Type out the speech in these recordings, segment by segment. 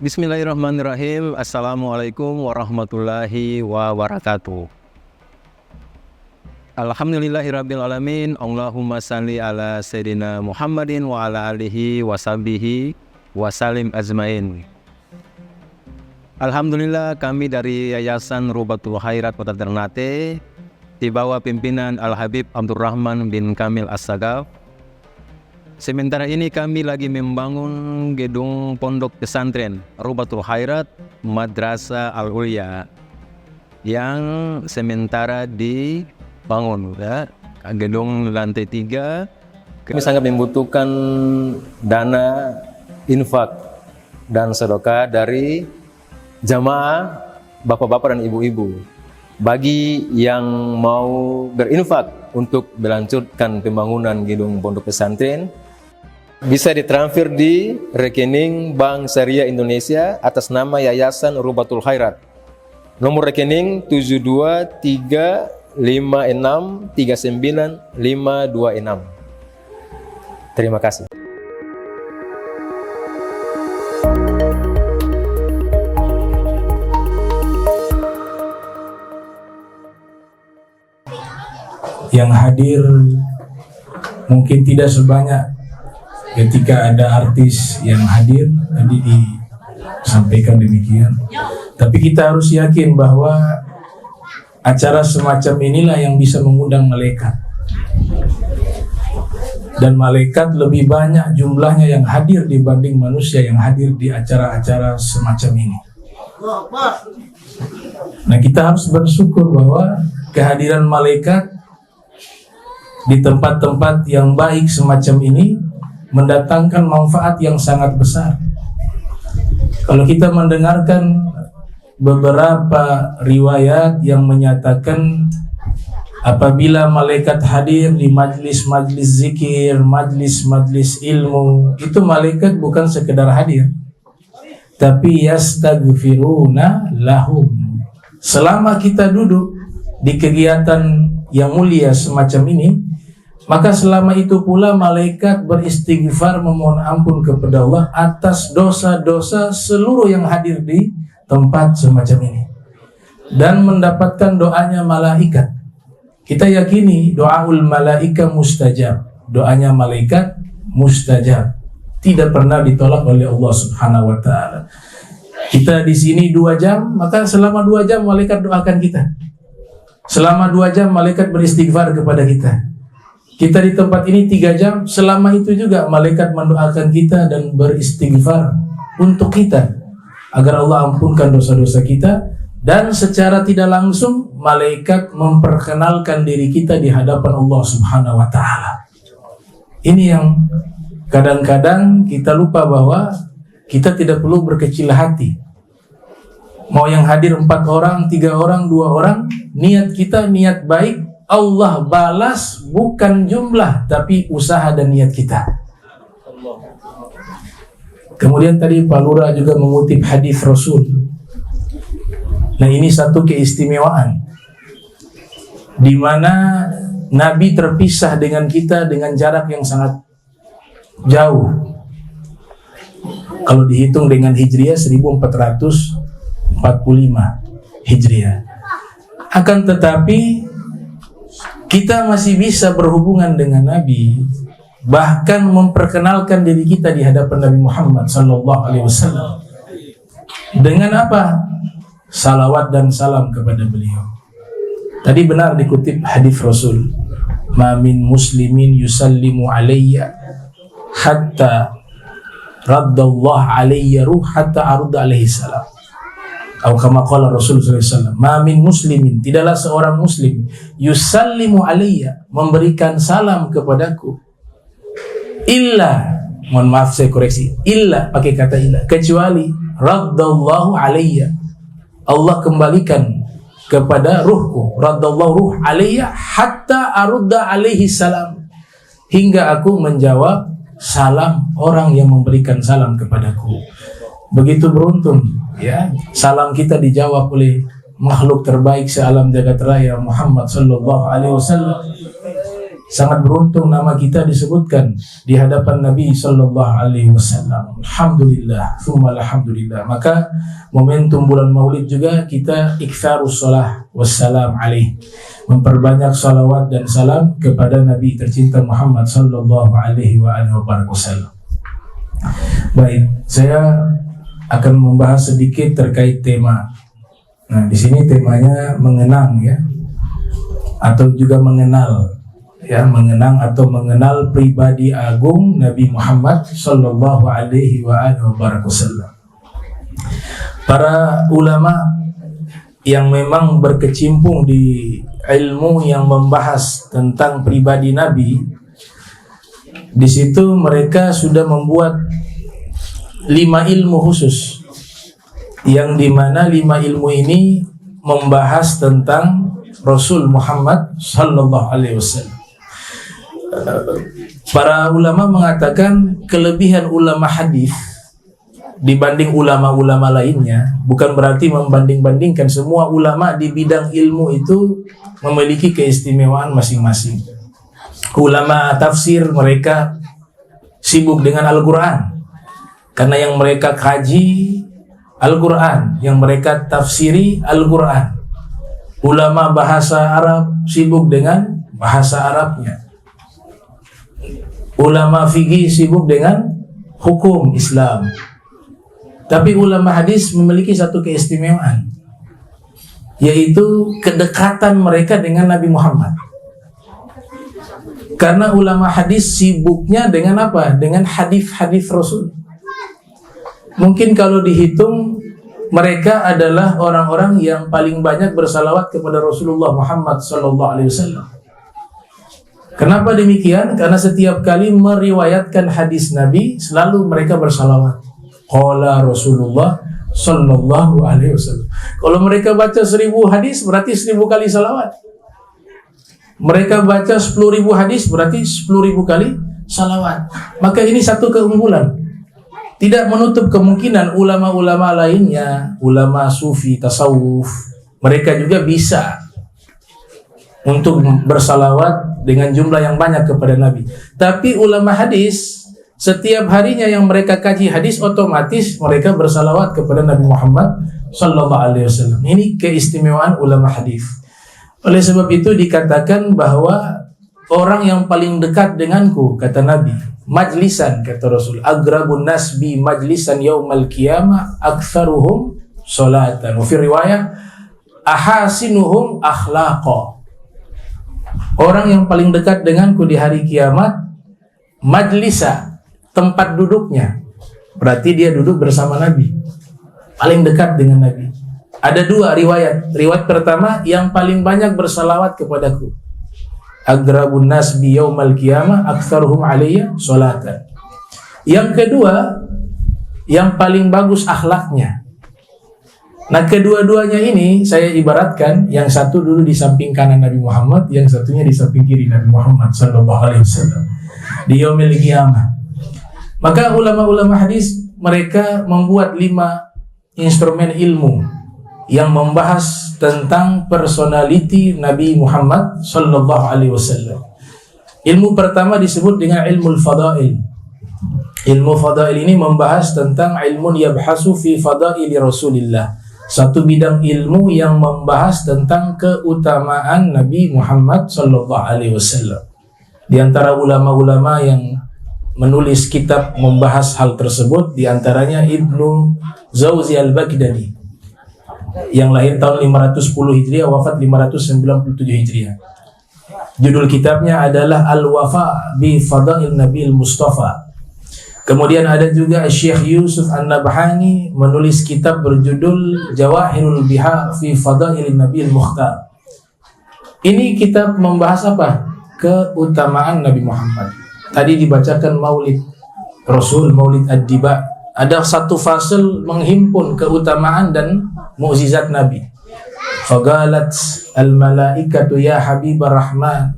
Bismillahirrahmanirrahim. Assalamualaikum warahmatullahi wabarakatuh. Alhamdulillahirrabbilalamin. Allahumma salli ala Sayyidina Muhammadin wa ala alihi wa sahbihi wa salim azmain. Alhamdulillah, kami dari Yayasan Rubatul Khairat Kota Ternate di bawah pimpinan Al-Habib Abdurrahman bin Kamil As-Sagaf. Sementara ini kami lagi membangun gedung pondok pesantren Rubatul Khairat Madrasah Al-Ulya yang sementara dibangun, ya. Gedung lantai 3. Kami sangat membutuhkan dana infak dan sedekah dari jamaah bapak-bapak dan ibu-ibu. Bagi yang mau berinfak untuk melanjutkan pembangunan gedung pondok pesantren, bisa ditransfer di rekening Bank Syariah Indonesia atas nama Yayasan Rubatul Khairat. Nomor rekening 723563956. Terima kasih. Yang hadir mungkin tidak sebanyak ketika ada artis yang hadir, tadi disampaikan demikian. Tapi kita harus yakin bahwa acara semacam inilah yang bisa mengundang malaikat. Dan malaikat lebih banyak jumlahnya yang hadir dibanding manusia yang hadir di acara-acara semacam ini. Nah, kita harus bersyukur bahwa kehadiran malaikat di tempat-tempat yang baik semacam ini mendatangkan manfaat yang sangat besar. Kalau kita mendengarkan beberapa riwayat yang menyatakan apabila malaikat hadir di majlis-majlis zikir, majlis-majlis ilmu, itu malaikat bukan sekedar hadir, tapi yastaghfiruna lahum. Selama kita duduk di kegiatan yang mulia semacam ini, maka selama itu pula malaikat beristighfar memohon ampun kepada Allah atas dosa-dosa seluruh yang hadir di tempat semacam ini dan mendapatkan doanya malaikat. Kita yakini doaul malaika mustajab, doanya malaikat mustajab, tidak pernah ditolak oleh Allah Subhanahu wa taala. Kita di sini 2 jam, maka selama 2 jam malaikat doakan kita. Selama 2 jam malaikat beristighfar kepada kita. Kita di tempat ini 3 jam, selama itu juga malaikat mendoakan kita dan beristighfar untuk kita agar Allah ampunkan dosa-dosa kita, dan secara tidak langsung malaikat memperkenalkan diri kita di hadapan Allah Subhanahu wa taala. Ini yang kadang-kadang kita lupa bahwa kita tidak perlu berkecil hati. Mau yang hadir 4 orang, 3 orang, 2 orang, niat kita niat baik, Allah balas bukan jumlah tapi usaha dan niat kita. Kemudian tadi Pak Lurah juga mengutip hadis Rasul. Nah, ini satu keistimewaan di mana Nabi terpisah dengan kita dengan jarak yang sangat jauh. Kalau dihitung dengan Hijriah 1445 Hijriah. Akan tetapi kita masih bisa berhubungan dengan Nabi, bahkan memperkenalkan diri kita di hadapan Nabi Muhammad SAW. Dengan apa? Salawat dan salam kepada beliau. Tadi benar dikutip hadis Rasul, "Ma min muslimin yusallimu alayya hatta raddallahu alayya ruh hatta arudda alaihi salam." Atau kama qala Rasul sallallahu alaihi wasallam, "Ma min muslimin," tidaklah seorang muslim, yusallimu alayya, memberikan salam kepadaku, illa, mohon maaf saya koreksi, illa pakai kata illa, kecuali raddallahu alayya, Allah kembalikan kepada ruhku, raddallahu ruh alayya hatta arudda alaihi salam, hingga aku menjawab salam orang yang memberikan salam kepadaku. Begitu beruntung, ya, salam kita dijawab oleh makhluk terbaik sealam jagat raya Muhammad sallallahu alaihi wasallam. sangat beruntung nama kita disebutkan di hadapan Nabi Sallallahu Alaihi Wasallam. Alhamdulillah, tsumma alhamdulillah. Maka momentum bulan Maulid juga kita iktsarus shalah wassalam alaih, memperbanyak salawat dan salam kepada Nabi tercinta Muhammad Sallallahu Alaihi Wasallam. Baik, saya akan membahas sedikit terkait tema. Nah, di sini temanya mengenang ya, atau juga mengenal ya, mengenang atau mengenal pribadi agung Nabi Muhammad Sallallahu Alaihi Wasallam. Para ulama yang memang berkecimpung di ilmu yang membahas tentang pribadi Nabi, di situ mereka sudah membuat 5 ilmu khusus, yang dimana 5 ilmu ini membahas tentang Rasul Muhammad Sallallahu Alaihi Wasallam. Para ulama mengatakan kelebihan ulama hadis dibanding ulama-ulama lainnya bukan berarti membanding-bandingkan. Semua ulama di bidang ilmu itu memiliki keistimewaan masing-masing. Ulama tafsir mereka sibuk dengan Al-Quran karena yang mereka kaji Al-Quran, yang mereka tafsiri Al-Quran. Ulama bahasa Arab sibuk dengan bahasa Arabnya. Ulama fikih sibuk dengan hukum Islam. Tapi ulama hadis memiliki satu keistimewaan, yaitu kedekatan mereka dengan Nabi Muhammad. Karena ulama hadis sibuknya dengan apa? Dengan hadis-hadis Rasul. Mungkin kalau dihitung, mereka adalah orang-orang yang paling banyak bersalawat kepada Rasulullah Muhammad SAW. Kenapa demikian? Karena setiap kali meriwayatkan hadis Nabi, selalu mereka bersalawat. Qala Rasulullah Sallallahu Alaihi Wasallam. Kalau mereka baca 1000 hadis, berarti 1000 kali salawat. Mereka baca 10.000 hadis, berarti 10.000 kali salawat. Maka ini satu keunggulan. Tidak menutup kemungkinan ulama-ulama lainnya, ulama sufi, tasawuf, mereka juga bisa untuk bersalawat dengan jumlah yang banyak kepada Nabi. Tapi ulama hadis, setiap harinya yang mereka kaji hadis, otomatis mereka bersalawat kepada Nabi Muhammad Sallallahu Alaihi Wasallam. Ini keistimewaan ulama hadis. Oleh sebab itu dikatakan bahwa orang yang paling dekat denganku, kata Nabi, majlisan, kata Rasul, agrabun nas bi majlisan yaumal qiyamah aktsaruhum salatan. Wa fi riwayah ahasinuhum akhlaqa. Orang yang paling dekat denganku di hari kiamat, majlisa, tempat duduknya, berarti dia duduk bersama Nabi, paling dekat dengan Nabi. Ada 2 riwayat. Riwayat pertama, yang paling banyak bersalawat kepadaku, agrabun nas bi yaumal qiyamah aktsaruhum alayya salatan. Yang kedua, yang paling bagus akhlaknya. Nah, kedua-duanya ini saya ibaratkan, yang satu dulu di samping kanan Nabi Muhammad, yang satunya di samping kiri Nabi Muhammad Sallallahu Alaihi Wasallam di yaumil qiyamah. Maka ulama-ulama hadis mereka membuat 5 instrumen ilmu yang membahas tentang personality Nabi Muhammad Sallallahu Alaihi Wasallam. Ilmu pertama disebut dengan ilmu fadail. Ilmu fadail ini membahas tentang ilmu yabhasu fi fadaili Rasulillah. Satu bidang ilmu yang membahas tentang keutamaan Nabi Muhammad Sallallahu Alaihi Wasallam. Di antara ulama-ulama yang menulis kitab membahas hal tersebut, di antaranya Ibnu Zawzi Al-Baghdadi, yang lahir tahun 510 Hijriah, wafat 597 Hijriah. Judul kitabnya adalah Al-Wafa bi Fadail Nabi Al-Mustafa. Kemudian ada juga Syekh Yusuf An-Nabhani menulis kitab berjudul Jawahirul Bihar fi Fadail Nabi Al-Mukhtar. Ini kitab membahas apa? Keutamaan Nabi Muhammad. Tadi dibacakan Maulid Rasul, Maulid Ad-Diba. Ada satu fasal menghimpun keutamaan dan mukjizat Nabi. Fagalat al-malaikatu ya habibur rahman,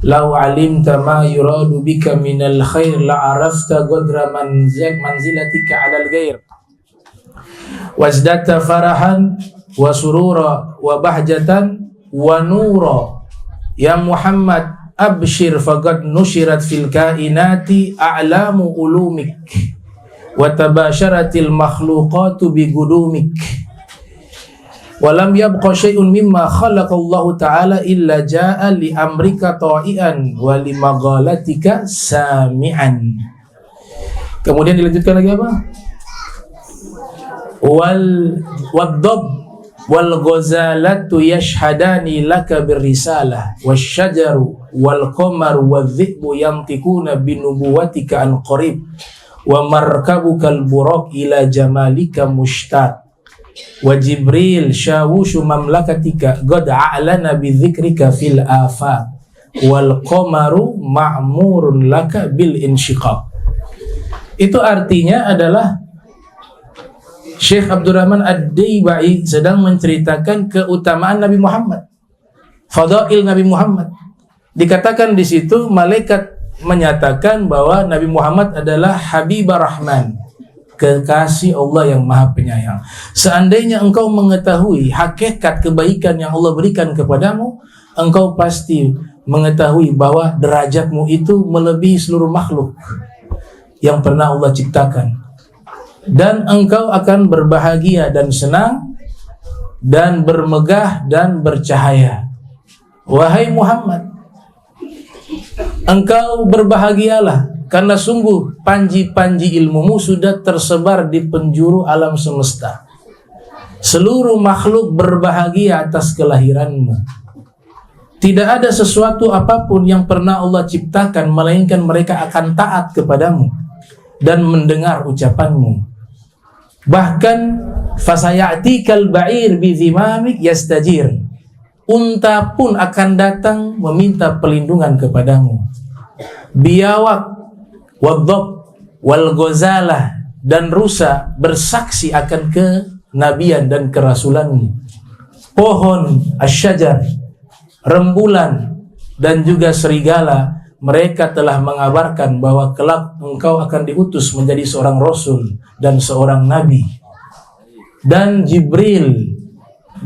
lau alimta ma yuradu bika minal khair la arafta qadra manzilatika 'alal ghair wazdata farahan wa surura wa bahjatan wa nura. Ya Muhammad, abshir faqad nushirat fil kainati a'lamu ulumik wa tabasharatil makhluqatu bigudumik wa lam yabqa syai'un mimma khalaqallahu ta'ala illa ja'a li amrika ta'ian wa li maghalatika sami'an. Kemudian dilanjutkan lagi apa? Waddab wal ghazalatu yashhadani laka birrisalah wasyajaru wal qamaru wadh-dhi'bu yantiquna binubuwatika an qarib wa markabukal buraq ila jamalika mushtaq wa Jibril syawushu mamlakatika qad a'lana bi dzikrika fil afaq wal qamaru ma'murun laka bil insyiqaq. Itu artinya adalah Syekh Abdurrahman Ad-Daibai sedang menceritakan keutamaan Nabi Muhammad, fadail Nabi Muhammad. Dikatakan di situ malaikat menyatakan bahwa Nabi Muhammad adalah Habibur Rahman, kekasih Allah yang Maha Penyayang. Seandainya engkau mengetahui hakikat kebaikan yang Allah berikan kepadamu, engkau pasti mengetahui bahwa derajatmu itu melebihi seluruh makhluk yang pernah Allah ciptakan. Dan engkau akan berbahagia dan senang dan bermegah dan bercahaya. Wahai Muhammad, engkau berbahagialah karena sungguh panji-panji ilmumu sudah tersebar di penjuru alam semesta. Seluruh makhluk berbahagia atas kelahiranmu. Tidak ada sesuatu apapun yang pernah Allah ciptakan melainkan mereka akan taat kepadamu dan mendengar ucapanmu. Bahkan fasayatikal ba'ir bi zimamik yastajir. Unta pun akan datang meminta perlindungan kepadamu. Biawak, wadhab, wal ghazalah dan rusa bersaksi akan kenabian dan kerasulanmu. Pohon asyajar, rembulan dan juga serigala, mereka telah mengabarkan bahwa kelak engkau akan diutus menjadi seorang rasul dan seorang nabi. Dan Jibril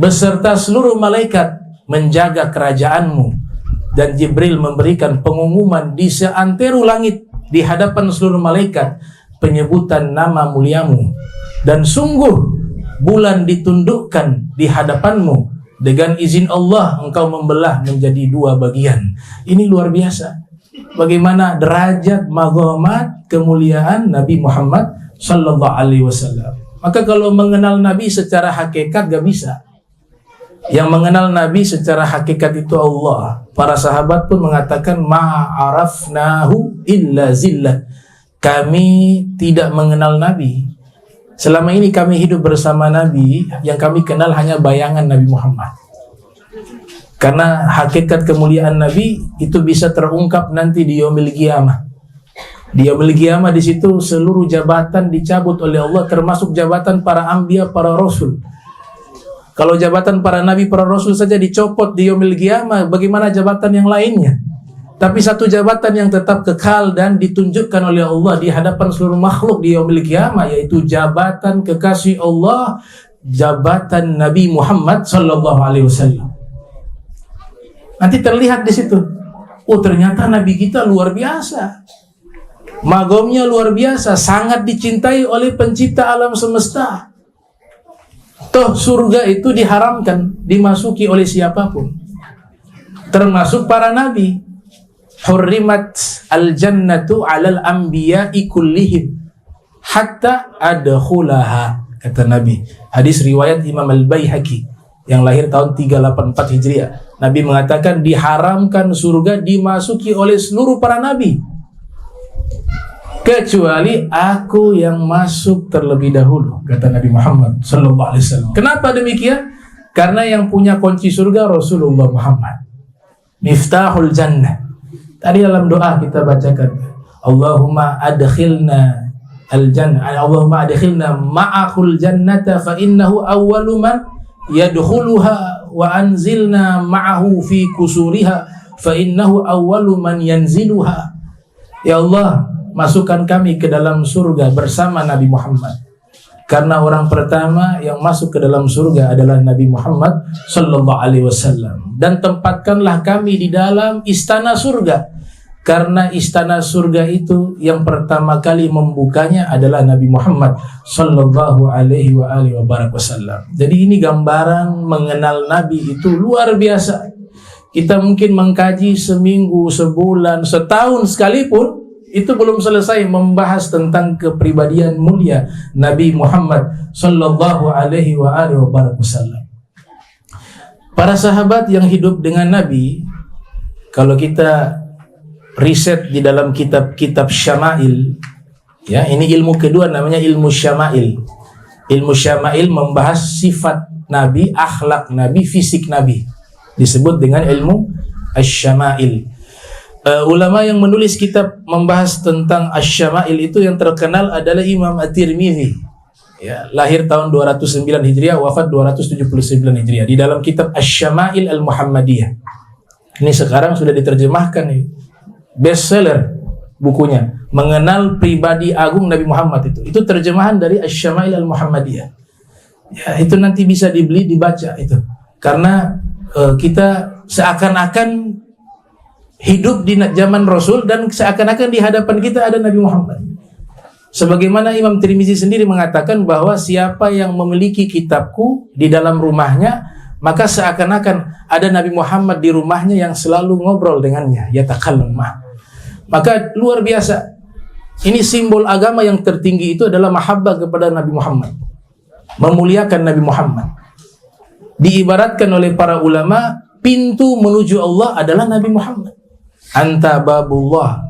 beserta seluruh malaikat menjaga kerajaanmu. Dan Jibril memberikan pengumuman di seantero langit di hadapan seluruh malaikat penyebutan nama muliamu. Dan sungguh bulan ditundukkan di hadapanmu. Dengan izin Allah engkau membelah menjadi dua bagian. Ini luar biasa. Bagaimana derajat maghamat kemuliaan Nabi Muhammad sallallahu alaihi wasallam. Maka kalau mengenal Nabi secara hakikat gak bisa. Yang mengenal Nabi secara hakikat itu Allah. Para sahabat pun mengatakan ma'arafnahu illa zillah. Kami tidak mengenal Nabi. Selama ini kami hidup bersama Nabi, yang kami kenal hanya bayangan Nabi Muhammad. Karena hakikat kemuliaan Nabi itu bisa terungkap nanti di yaumil qiyamah. Di yaumil qiyamah di situ seluruh jabatan dicabut oleh Allah, termasuk jabatan para anbiya, para rasul. Kalau jabatan para nabi, para rasul saja dicopot di yaumil qiyamah, bagaimana jabatan yang lainnya? Tapi satu jabatan yang tetap kekal dan ditunjukkan oleh Allah di hadapan seluruh makhluk di yaumil qiyamah, yaitu jabatan kekasih Allah, jabatan Nabi Muhammad sallallahu alaihi wasallam. Nanti terlihat di situ. Oh, ternyata Nabi kita luar biasa. Magomnya luar biasa, sangat dicintai oleh pencipta alam semesta. Toh surga itu diharamkan dimasuki oleh siapapun, termasuk para nabi. Hurrimat al-jannatu 'alal anbiya'i kullihim hatta adkhulaha, kata Nabi. Hadis riwayat Imam Al-Baihaqi yang lahir tahun 384 Hijriah. Nabi mengatakan diharamkan surga dimasuki oleh seluruh para nabi, kecuali aku yang masuk terlebih dahulu, kata Nabi Muhammad sallallahu alaihi wasallam. Kenapa demikian? Karena yang punya kunci surga Rasulullah Muhammad. Miftahul jannah. Tadi dalam doa kita bacakan, Allahumma adkhilna al-jannah, Allahumma adkhilna ma'akhul jannata fa innahu awwalu man yadkhuluha wa anzilna ma'ahu fi kusuriha fa innahu awwalu man yanziluha. Ya Allah, masukkan kami ke dalam surga bersama Nabi Muhammad, Karena orang pertama yang masuk ke dalam surga adalah Nabi Muhammad sallallahu alaihi wasallam. Dan tempatkanlah kami di dalam istana surga. Karena istana surga itu yang pertama kali membukanya adalah Nabi Muhammad sallallahu alaihi wasallam. Jadi ini gambaran mengenal Nabi itu luar biasa. Kita mungkin mengkaji seminggu, sebulan, setahun sekalipun itu belum selesai membahas tentang kepribadian mulia Nabi Muhammad sallallahu alaihi wasallam. Para sahabat yang hidup dengan Nabi, kalau kita riset di dalam kitab-kitab syama'il, ya, ini ilmu kedua namanya ilmu syama'il. Ilmu syama'il membahas sifat Nabi, akhlak Nabi, fisik Nabi. Disebut dengan ilmu asy-syama'il. Ulama yang menulis kitab membahas tentang asy-syama'il itu yang terkenal adalah Imam At-Tirmidzi. Ya, lahir tahun 209 Hijriah, wafat 279 Hijriah. Di dalam kitab Asy-Syama'il Al-Muhammadiyah. Ini sekarang sudah diterjemahkan nih. Bestseller bukunya, mengenal pribadi agung Nabi Muhammad itu terjemahan dari Asy-Syama'il Al-Muhammadiyah. Ya, itu nanti bisa dibeli, dibaca itu. Karena kita seakan-akan hidup di zaman Rasul dan seakan-akan di hadapan kita ada Nabi Muhammad. Sebagaimana Imam Tirmizi sendiri mengatakan bahwa siapa yang memiliki kitabku di dalam rumahnya, maka seakan-akan ada Nabi Muhammad di rumahnya yang selalu ngobrol dengannya, yatakallam. Maka luar biasa. Ini simbol agama yang tertinggi itu adalah mahabbah kepada Nabi Muhammad. Memuliakan Nabi Muhammad. Diibaratkan oleh para ulama, pintu menuju Allah adalah Nabi Muhammad. Anta babullah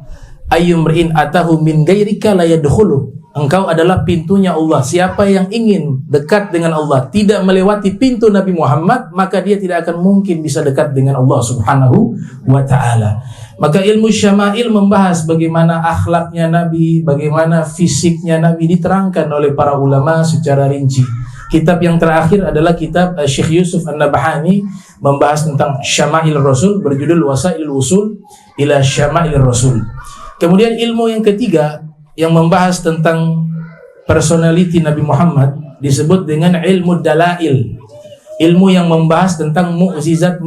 ayyumrin atahu min ghairika la yadkhulu. Engkau adalah pintunya Allah. Siapa yang ingin dekat dengan Allah tidak melewati pintu Nabi Muhammad, maka dia tidak akan mungkin bisa dekat dengan Allah Subhanahu wa taala. Maka ilmu syama'il membahas bagaimana akhlaknya Nabi, bagaimana fisiknya Nabi diterangkan oleh para ulama secara rinci. Kitab yang terakhir adalah kitab Syekh Yusuf An-Nabhani membahas tentang Syama'il Rasul berjudul Wasailul Usul ila Syama'il Rasul. Kemudian ilmu yang ketiga yang membahas tentang personality Nabi Muhammad disebut dengan ilmu dalail. Ilmu yang membahas tentang mukjizat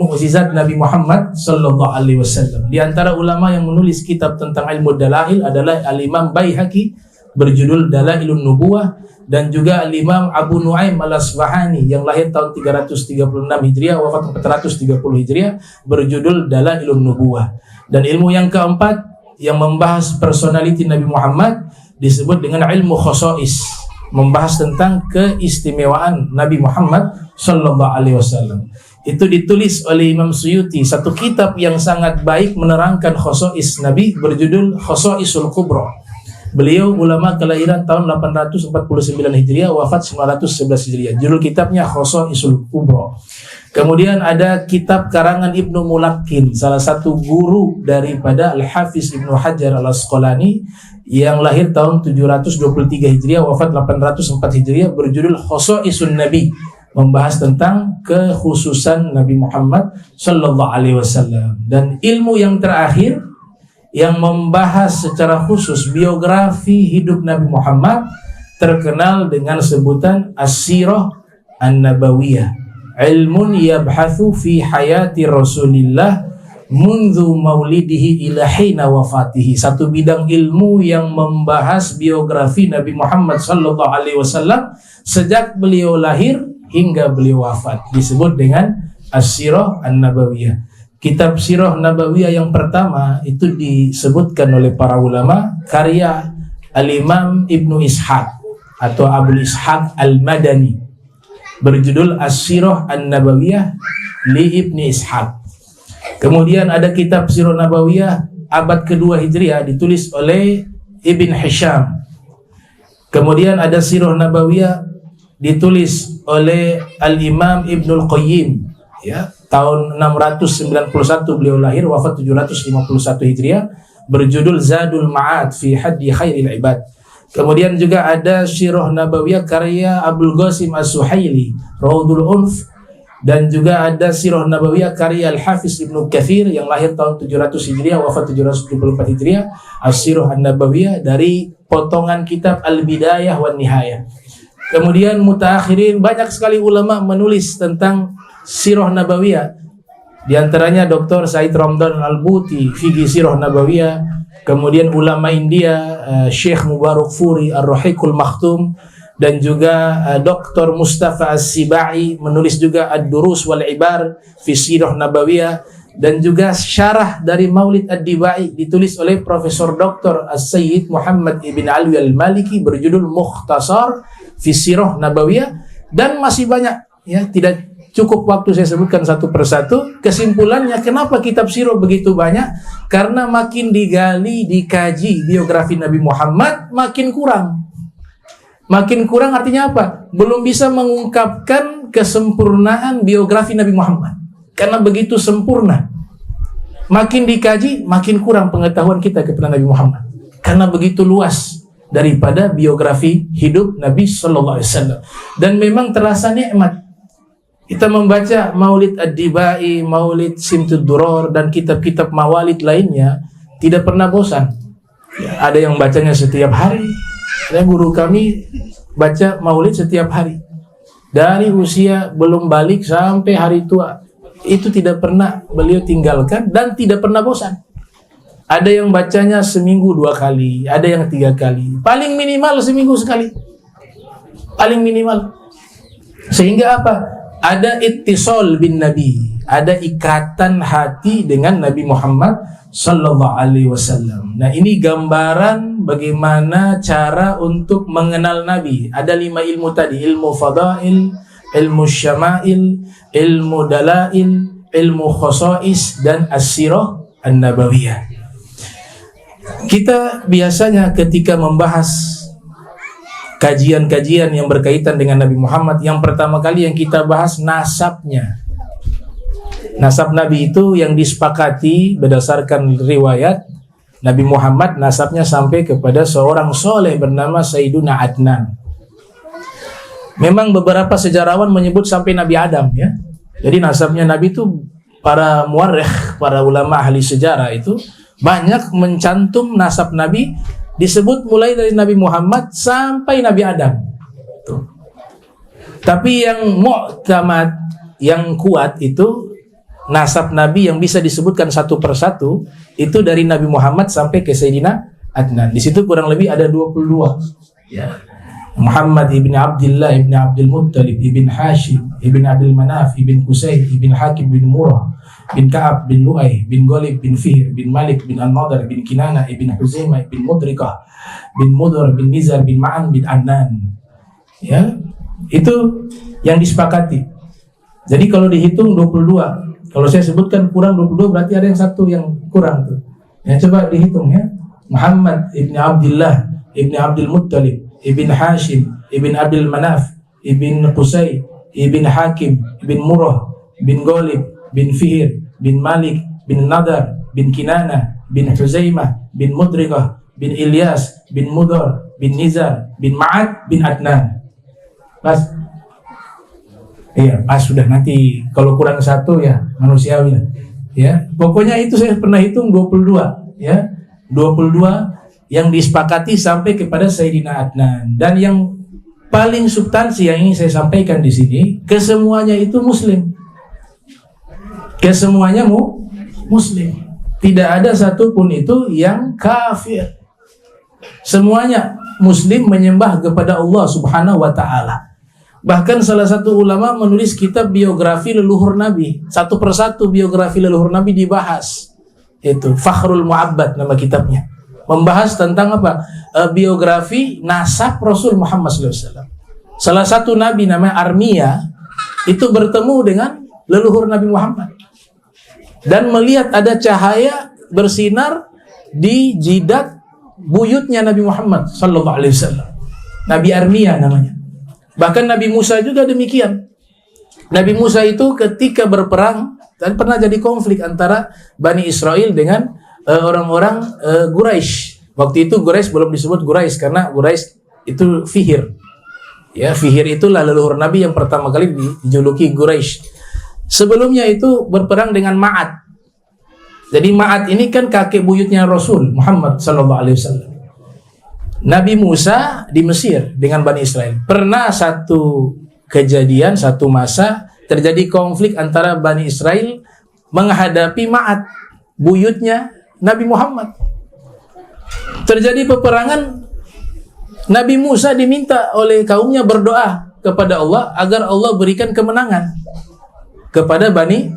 Nabi Muhammad sallallahu alaihi wasallam. Di antara ulama yang menulis kitab tentang ilmu dalail adalah Al-Imam Baihaqi berjudul Dalailun Nubuwah, dan juga Al-Imam Abu Nuaim Al-Asbahani yang lahir tahun 336 Hijriah, wafat 430 Hijriah, berjudul Dalailun Nubuwah. Dan ilmu yang keempat yang membahas personality Nabi Muhammad disebut dengan ilmu khosois, membahas tentang keistimewaan Nabi Muhammad sallallahu alaihi wasallam. Itu ditulis oleh Imam Suyuti, satu kitab yang sangat baik menerangkan khosois Nabi berjudul Khosoisul Kubra. Beliau ulama kelahiran tahun 849 Hijriah, wafat 911 Hijriah. Judul kitabnya Khosoisul Kubra. Kemudian ada kitab karangan Ibnu Mulakkin, salah satu guru daripada Al-Hafiz Ibnu Hajar Al-Asqalani yang lahir tahun 723 Hijriah, wafat 804 Hijriah, berjudul Khosoisun Nabi, membahas tentang kekhususan Nabi Muhammad sallallahu alaihi wasallam. Dan ilmu yang terakhir yang membahas secara khusus biografi hidup Nabi Muhammad terkenal dengan sebutan As-Sirah An-Nabawiyah. Ilmun yabhathu fi hayati Rasulillah mundu maulidihi ila hina wafatihi. Satu bidang ilmu yang membahas biografi Nabi Muhammad sallallahu alaihi wasallam sejak beliau lahir hingga beliau wafat, disebut dengan As-Sirah An-Nabawiyah. Kitab Sirah Nabawiyah yang pertama itu disebutkan oleh para ulama karya Al-Imam Ibnu Ishaq atau Abu Ishaq Al-Madani berjudul As-Sirah An-Nabawiyah li Ibni Ishaq. Kemudian ada kitab Sirah Nabawiyah abad kedua Hijriah ditulis oleh Ibn Hisham. Kemudian ada Sirah Nabawiyah ditulis oleh Al-Imam Ibnul Qayyim, ya, tahun 691 beliau lahir, wafat 751 Hijriah, berjudul Zadul Ma'ad fi Haddi Khairil Ibad. Kemudian juga ada Sirah Nabawiyah karya Abdul Qasim As-Suhaili, Raudul Unf, dan juga ada Sirah Nabawiyah karya Al-Hafiz Ibnu Katsir yang lahir tahun 700 Hijriah, wafat 774 Hijriah, As-Sirah An-Nabawiyah dari potongan kitab Al-Bidayah wan Nihayah. kemudian mutaakhirin, banyak sekali ulama menulis tentang sirah nabawiyah. Di antaranya Dr. Said Ramdan Al-Buti, Fiqih Sirah Nabawiyah. Kemudian ulama India, Syekh Mubarak Furi, Ar-Rahiqul Makhtum, dan juga Dr. Mustafa As-Sibai menulis juga Ad-Durus wal Ibar fi Sirah Nabawiyah, dan juga syarah dari Maulid Ad-Dibai ditulis oleh Profesor Dr. As-Sayyid Muhammad Ibn Alwi Al-Maliki berjudul Mukhtasar fi Sirah Nabawiyah, dan masih banyak ya, tidak cukup waktu saya sebutkan satu persatu. Kesimpulannya, kenapa kitab sirah begitu banyak? Karena makin digali, dikaji biografi Nabi Muhammad, makin kurang. Makin kurang artinya apa? Belum bisa mengungkapkan kesempurnaan biografi Nabi Muhammad. Karena begitu sempurna. Makin dikaji, makin kurang pengetahuan kita kepada Nabi Muhammad. Karena begitu luas daripada biografi hidup Nabi Sallallahu Alaihi Wasallam. Dan memang terasa nikmat kita membaca Maulid Ad-Dibai, Maulid Simtud Duror, dan kitab-kitab mawalid lainnya, tidak pernah bosan. Ya, ada yang bacanya setiap hari. Ada guru kami baca Maulid setiap hari. Dari usia belum balik sampai hari tua. Itu tidak pernah beliau tinggalkan dan tidak pernah bosan. Ada yang bacanya seminggu 2 kali, ada yang 3 kali. Paling minimal seminggu sekali. Paling minimal. Sehingga apa? Ada ittisal bin Nabi, ada ikatan hati dengan Nabi Muhammad Sallallahu Alaihi Wasallam. Nah, ini gambaran bagaimana cara untuk mengenal Nabi. Ada 5 ilmu tadi: ilmu fadail, ilmu syama'il, ilmu dalail, ilmu khosais, dan as-sirah an-nabawiyah. Kita biasanya ketika membahas kajian-kajian yang berkaitan dengan Nabi Muhammad, yang pertama kali yang kita bahas nasabnya. Nasab Nabi itu yang disepakati berdasarkan riwayat, Nabi Muhammad nasabnya sampai kepada seorang soleh bernama Sayyiduna Adnan. Memang beberapa sejarawan menyebut sampai Nabi Adam ya. Jadi nasabnya Nabi itu, para muarikh, para ulama ahli sejarah itu banyak mencantum nasab Nabi, disebut mulai dari Nabi Muhammad sampai Nabi Adam. Tuh. Tapi yang mu'tamad, yang kuat itu nasab Nabi yang bisa disebutkan satu persatu itu dari Nabi Muhammad sampai ke Sayyidina Adnan. Di situ kurang lebih ada 22. Ya. Muhammad ibn Abdullah ibn Abdul Muttalib ibn Hashim ibn Abdul Manaf ibn Qusay ibn Hakim bin Murrah bin Ka'ab bin Lu'ay bin Ghalib bin Fihr bin Malik bin An-Nadar bin Kinana ibn Huzaimah bin Mudrikah bin Mudar bin Nizar bin Ma'an bin Adnan. Ya, itu yang disepakati. Jadi kalau dihitung 22. Kalau saya sebutkan kurang 22, berarti ada yang satu yang kurang tuh. Ya, coba dihitung ya. Muhammad ibn Abdullah ibn Abdul Muttalib ibn Hashim ibn Abdul Manaf ibn Qusay ibn Hakim ibn Murrah bin Ghalib bin Fihr bin Malik bin Nadar bin Kinana bin Huzaimah bin Mudrikah bin Ilyas bin Mudar bin Nizar bin Ma'ad bin Adnan. Pas? Iya, pas sudah. Nanti kalau kurang satu ya manusiawi. Ya, pokoknya itu saya pernah hitung 22 ya. 22 yang disepakati sampai kepada Sayyidina Adnan. Dan yang paling substansi yang ingin saya sampaikan di sini, kesemuanya itu muslim. Kesemuanya muslim. Tidak ada satupun itu yang kafir. Semuanya muslim, menyembah kepada Allah Subhanahu wa taala. Bahkan salah satu ulama menulis kitab biografi leluhur Nabi. Satu persatu biografi leluhur Nabi dibahas. Itu Fakhrul Mu'abbad nama kitabnya. Membahas tentang apa? Biografi nasab Rasul Muhammad SAW. Salah satu Nabi namanya Armia itu bertemu dengan leluhur Nabi Muhammad dan melihat ada cahaya bersinar di jidat buyutnya Nabi Muhammad SAW. Nabi Armia namanya. Bahkan Nabi Musa juga demikian. Nabi Musa itu ketika berperang dan pernah jadi konflik antara Bani Israel dengan orang-orang Quraisy. Waktu itu Quraisy belum disebut Quraisy karena Quraisy itu Fihr. Ya, Fihr itulah leluhur Nabi yang pertama kali dijuluki Quraisy. Sebelumnya itu berperang dengan Ma'ad. Jadi Ma'ad ini kan kakek buyutnya Rasul Muhammad sallallahu alaihi wasallam. Nabi Musa di Mesir dengan Bani Israel. Pernah satu kejadian, satu masa terjadi konflik antara Bani Israel menghadapi Ma'at, buyutnya Nabi Muhammad. Terjadi peperangan, Nabi Musa diminta oleh kaumnya berdoa kepada Allah agar Allah berikan kemenangan kepada Bani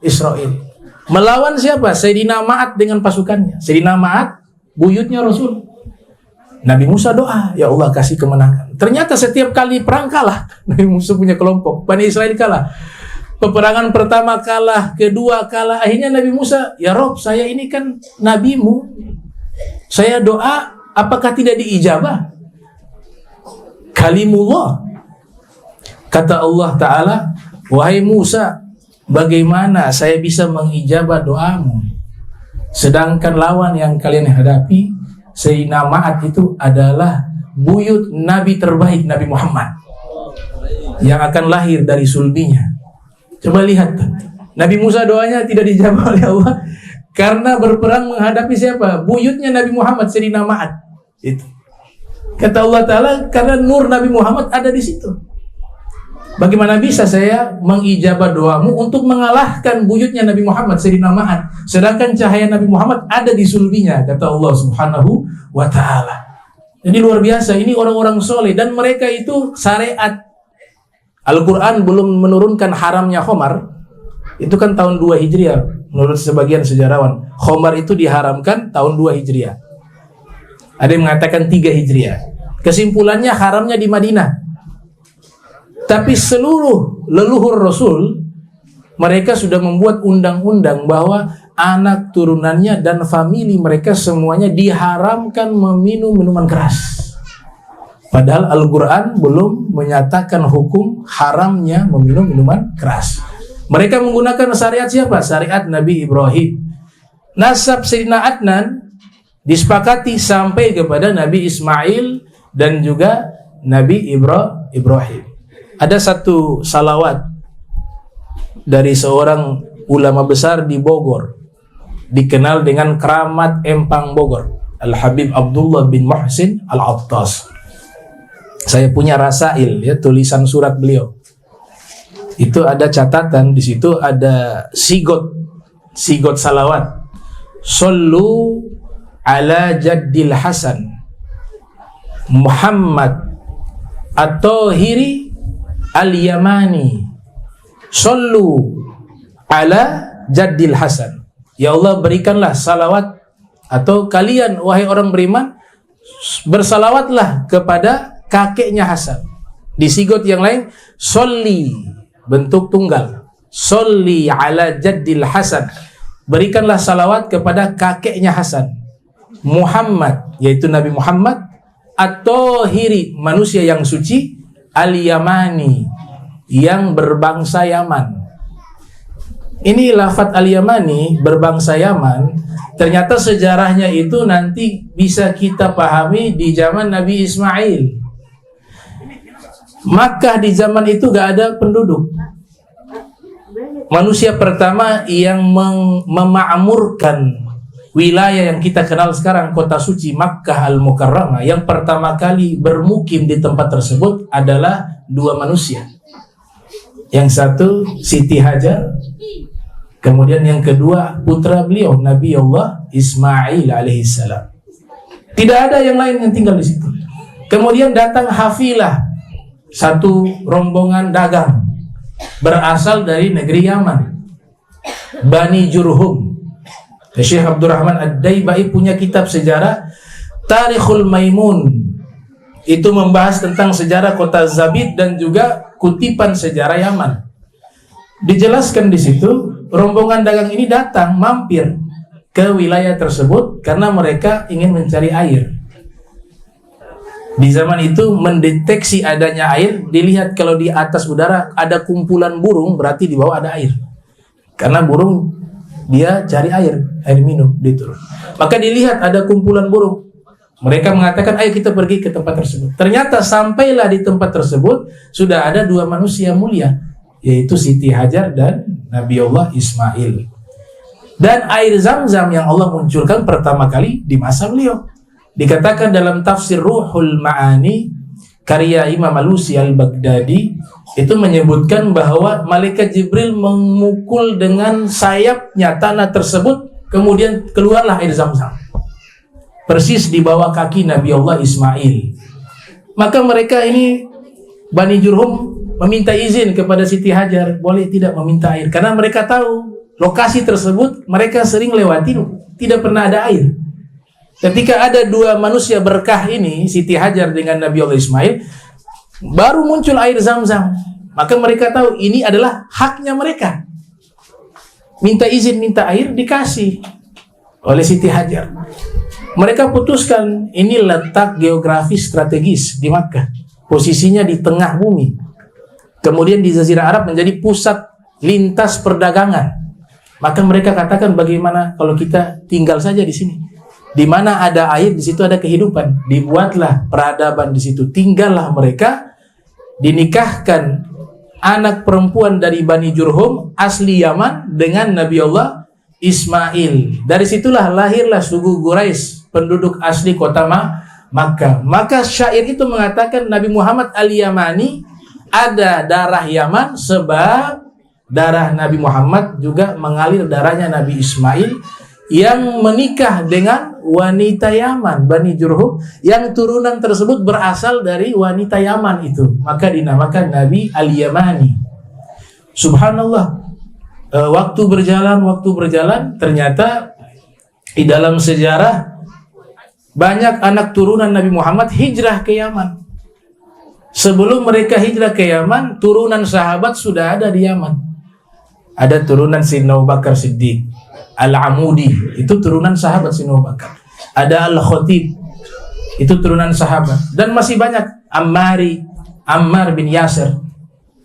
Israel. Melawan siapa? Sayyidina Ma'at dengan pasukannya. Sayyidina Ma'at, buyutnya Rasul. Nabi Musa doa, ya Allah kasih kemenangan. Ternyata setiap kali perang kalah. Nabi Musa punya kelompok, Bani Israel kalah. Peperangan pertama kalah, kedua kalah. Akhirnya Nabi Musa, ya Rob, saya ini kan nabimu. Saya doa, apakah tidak diijabah? Kalimullah. Kata Allah Ta'ala, wahai Musa, bagaimana saya bisa mengijabah doamu? Sedangkan lawan yang kalian hadapi, Sayyidina Ma'at itu adalah buyut Nabi terbaik, Nabi Muhammad, yang akan lahir dari sulbinya. Coba lihat, Nabi Musa doanya tidak dijawab oleh Allah karena berperang menghadapi siapa? Buyutnya Nabi Muhammad, Sayyidina Ma'at. Itu. Kata Allah Ta'ala, karena nur Nabi Muhammad ada di situ. Bagaimana bisa saya mengijabah doamu untuk mengalahkan buyutnya Nabi Muhammad, Sayyidina Ma'at, sedangkan cahaya Nabi Muhammad ada di sulbinya, kata Allah Subhanahu wa Ta'ala. Jadi luar biasa, ini orang-orang soleh, dan mereka itu syariat. Al-Quran belum menurunkan haramnya khamar. Itu kan tahun 2 Hijriah menurut sebagian sejarawan. Khamar itu diharamkan tahun 2 Hijriah. Ada yang mengatakan 3 Hijriah. Kesimpulannya haramnya di Madinah. Tapi seluruh leluhur Rasul, mereka sudah membuat undang-undang bahwa anak turunannya dan famili mereka semuanya diharamkan meminum minuman keras. Padahal Al-Quran belum menyatakan hukum haramnya meminum minuman keras. Mereka menggunakan syariat siapa? Syariat Nabi Ibrahim. Nasab Sayyidina Adnan disepakati sampai kepada Nabi Ismail dan juga Nabi Ibrahim. Ada satu salawat dari seorang ulama besar di Bogor, dikenal dengan Keramat Empang Bogor, Al-Habib Abdullah bin Muhsin Al-Attas. Saya punya rasail, ya, tulisan surat beliau. Itu ada catatan, di situ ada sigot salawat. Sallu ala jaddil Hasan Muhammad At-Tahiri Al-Yamani. Sallu ala jaddil Hasan. Ya Allah, berikanlah salawat, atau kalian wahai orang beriman bersalawatlah kepada kakeknya Hasan. Di sigot yang lain, solli, bentuk tunggal. Solli ala jaddil Hasan. Berikanlah salawat kepada kakeknya Hasan. Muhammad, yaitu Nabi Muhammad. At-Tahiri, manusia yang suci. Al-Yamani, yang berbangsa Yaman. Ini lafaz Al-Yamani, berbangsa Yaman, ternyata sejarahnya itu nanti bisa kita pahami di zaman Nabi Ismail. Makkah di zaman itu gak ada penduduk. Manusia pertama yang memakmurkan wilayah yang kita kenal sekarang, kota suci Makkah Al-Mukarramah, yang pertama kali bermukim di tempat tersebut adalah 2 manusia. Yang satu Siti Hajar, kemudian yang kedua putra beliau Nabi Allah Ismail alaihissalam. Tidak ada yang lain yang tinggal di situ. Kemudian datang hafilah, satu rombongan dagang berasal dari negeri Yaman, Bani Jurhum. Syekh Abdurrahman Ad-Daibai punya kitab sejarah Tarikhul Maimun. Itu membahas tentang sejarah kota Zabid dan juga kutipan sejarah Yaman. Dijelaskan di situ, rombongan dagang ini datang mampir ke wilayah tersebut karena mereka ingin mencari air. Di zaman itu mendeteksi adanya air, dilihat kalau di atas udara ada kumpulan burung, berarti di bawah ada air. Karena burung dia cari air minum, diturun. Maka dilihat ada kumpulan burung. Mereka mengatakan, ayo kita pergi ke tempat tersebut. Ternyata sampailah di tempat tersebut, sudah ada 2 manusia mulia, yaitu Siti Hajar dan Nabi Allah Ismail. Dan air Zam-Zam yang Allah munculkan pertama kali di masa beliau. Dikatakan dalam tafsir Ruhul Ma'ani karya Imam Alusi al-Baghdadi itu menyebutkan bahwa malaikat Jibril memukul dengan sayapnya tanah tersebut, kemudian keluarlah air Zam-Zam persis di bawah kaki Nabi Allah Ismail. Maka mereka ini Bani Jurhum meminta izin kepada Siti Hajar, boleh tidak meminta air, karena mereka tahu lokasi tersebut mereka sering lewati, tidak pernah ada air. Ketika ada dua manusia berkah ini, Siti Hajar dengan Nabi Allah Ismail, baru muncul air Zam-Zam. Maka mereka tahu ini adalah haknya mereka. Minta izin, minta air, dikasih oleh Siti Hajar. Mereka putuskan, ini letak geografis strategis di Makkah. Posisinya di tengah bumi. Kemudian di Jazirah Arab menjadi pusat lintas perdagangan. Maka mereka katakan, bagaimana kalau kita tinggal saja di sini? Di mana ada air, di situ ada kehidupan. Dibuatlah peradaban di situ. Tinggallah mereka, dinikahkan anak perempuan dari Bani Jurhum asli Yaman dengan Nabi Allah Ismail. Dari situlah lahirlah suku Quraisy, penduduk asli kota Makkah. Maka syair itu mengatakan Nabi Muhammad al-Yamani, ada darah Yaman sebab darah Nabi Muhammad juga mengalir darahnya Nabi Ismail yang menikah dengan wanita Yaman, Bani Jurhum, yang turunan tersebut berasal dari wanita Yaman itu. Maka dinamakan Nabi al-Yamani. Subhanallah. Waktu berjalan, ternyata di dalam sejarah banyak anak turunan Nabi Muhammad hijrah ke Yaman. Sebelum mereka hijrah ke Yaman, turunan sahabat sudah ada di Yaman. Ada turunan Sayyidina Abu Bakar Siddiq, Al-Amudi, itu turunan sahabat Sayyidina Abu Bakar. Ada Al-Khatib, itu turunan sahabat. Dan masih banyak, Ammar bin Yasir.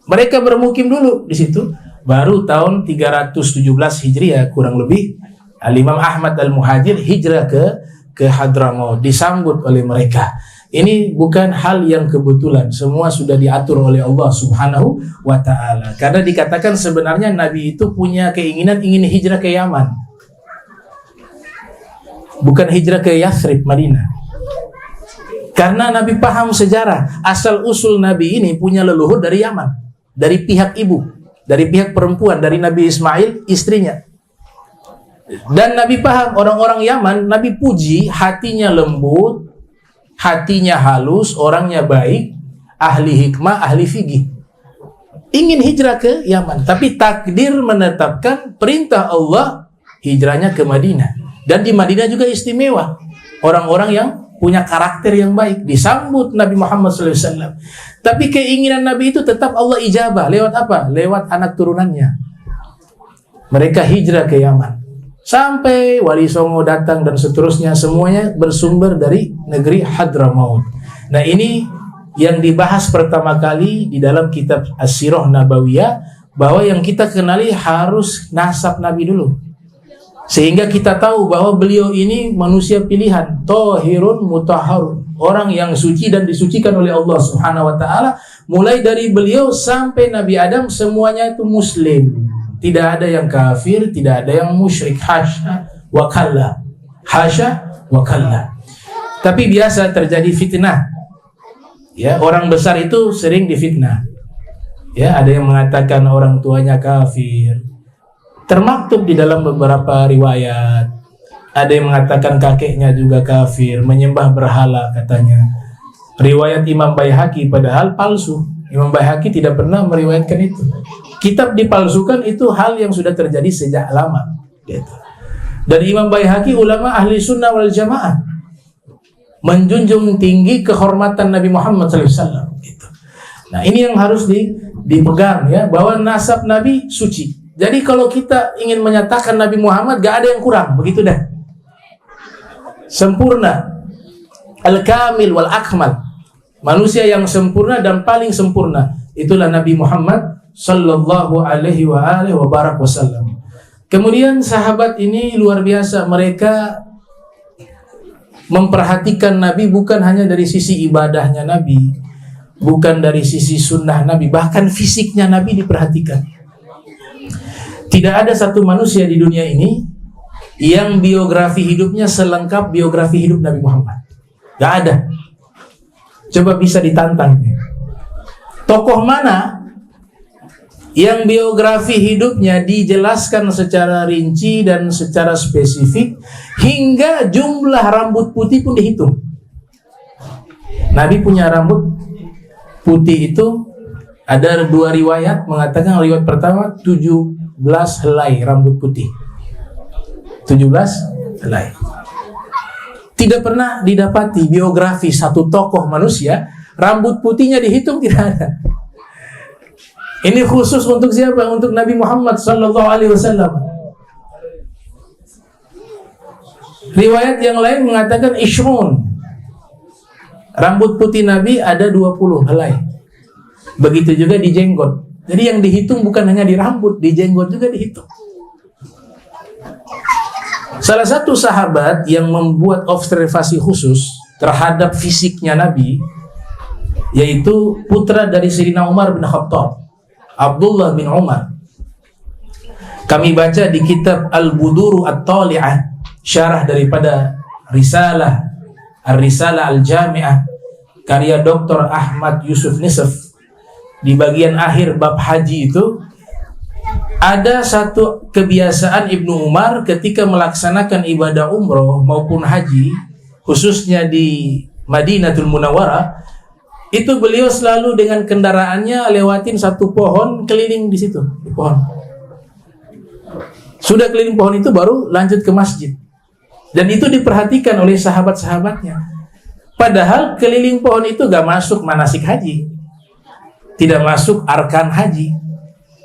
Mereka bermukim dulu di situ. Baru tahun 317 Hijriah kurang lebih, Al-Imam Ahmad Al-Muhajir hijrah ke Hadramaut, disambut oleh mereka. Ini bukan hal yang kebetulan, semua sudah diatur oleh Allah Subhanahu wa Ta'ala. Karena dikatakan sebenarnya Nabi itu punya keinginan ingin hijrah ke Yaman, bukan hijrah ke Yathrib, Madinah. Karena Nabi paham sejarah, asal usul Nabi ini punya leluhur dari Yaman, dari pihak ibu, dari pihak perempuan, dari Nabi Ismail istrinya. Dan Nabi paham orang-orang Yaman, Nabi puji, hatinya lembut, hatinya halus, orangnya baik, ahli hikmah, ahli fikih. Ingin hijrah ke Yaman, tapi takdir menetapkan perintah Allah hijrahnya ke Madinah. Dan di Madinah juga istimewa, orang-orang yang punya karakter yang baik, disambut Nabi Muhammad SAW. Tapi keinginan Nabi itu tetap Allah ijabah. Lewat apa? Lewat anak turunannya. Mereka hijrah ke Yaman. Sampai Wali Songo datang dan seterusnya, semuanya bersumber dari negeri Hadramaut. Nah, ini yang dibahas pertama kali di dalam kitab As-Sirah Nabawiyah, bahwa yang kita kenali harus nasab Nabi dulu. Sehingga kita tahu bahwa beliau ini manusia pilihan, Thahirun Mutahharun, orang yang suci dan disucikan oleh Allah Subhanahu wa Ta'ala. Mulai dari beliau sampai Nabi Adam, semuanya itu muslim. Tidak ada yang kafir, tidak ada yang musyrik. Hasya wa kalla. Hasya wa kalla. Tapi biasa terjadi fitnah. Ya, orang besar itu sering difitnah. Ya, ada yang mengatakan orang tuanya kafir. Termaktub di dalam beberapa riwayat. Ada yang mengatakan kakeknya juga kafir, menyembah berhala katanya. Riwayat Imam Baihaqi padahal palsu. Imam Baihaqi tidak pernah meriwayatkan itu. Kitab dipalsukan itu hal yang sudah terjadi sejak lama. Gitu. Dan Imam Baihaqi ulama ahli sunnah wal jamaah, menjunjung tinggi kehormatan Nabi Muhammad SAW. Gitu. Nah, ini yang harus dipegang ya, bahwa nasab Nabi suci. Jadi kalau kita ingin menyatakan Nabi Muhammad, gak ada yang kurang, begitu dah. Sempurna, al-kamil wal-akmal. Manusia yang sempurna dan paling sempurna, itulah Nabi Muhammad sallallahu alaihi wa alihi wa barak wasallam. Kemudian sahabat ini luar biasa, mereka memperhatikan Nabi bukan hanya dari sisi ibadahnya Nabi, bukan dari sisi sunnah Nabi, bahkan fisiknya Nabi diperhatikan. Tidak ada satu manusia di dunia ini yang biografi hidupnya selengkap biografi hidup Nabi Muhammad. Gak ada. Coba bisa ditantang. Tokoh mana yang biografi hidupnya dijelaskan secara rinci dan secara spesifik hingga jumlah rambut putih pun dihitung? Nabi punya rambut putih itu ada 2 riwayat mengatakan, riwayat pertama 17 helai rambut putih. 17 helai. Tidak pernah didapati biografi satu tokoh manusia rambut putihnya dihitung, tidak ada. Ini khusus untuk siapa? Untuk Nabi Muhammad sallallahu alaihi wasallam. Riwayat yang lain mengatakan ishrun. Rambut putih Nabi ada 20 helai. Begitu juga di jenggot. Jadi yang dihitung bukan hanya di rambut, di jenggot juga dihitung. Salah satu sahabat yang membuat observasi khusus terhadap fisiknya Nabi, yaitu putra dari Sayyidina Umar bin Khattab, Abdullah bin Umar. Kami baca di kitab Al-Buduru At-Tali'ah, syarah daripada Risalah Ar-Risalah Al-Jami'ah karya Dr. Ahmad Yusuf Nisaf. Di bagian akhir bab haji itu ada satu kebiasaan Ibnu Umar ketika melaksanakan ibadah umroh maupun haji, khususnya di Madinatul Munawwarah, itu beliau selalu dengan kendaraannya lewatin satu pohon, keliling di situ, di pohon. Sudah keliling pohon itu baru lanjut ke masjid. Dan itu diperhatikan oleh sahabat-sahabatnya. Padahal keliling pohon itu gak masuk manasik haji, tidak masuk arkan haji,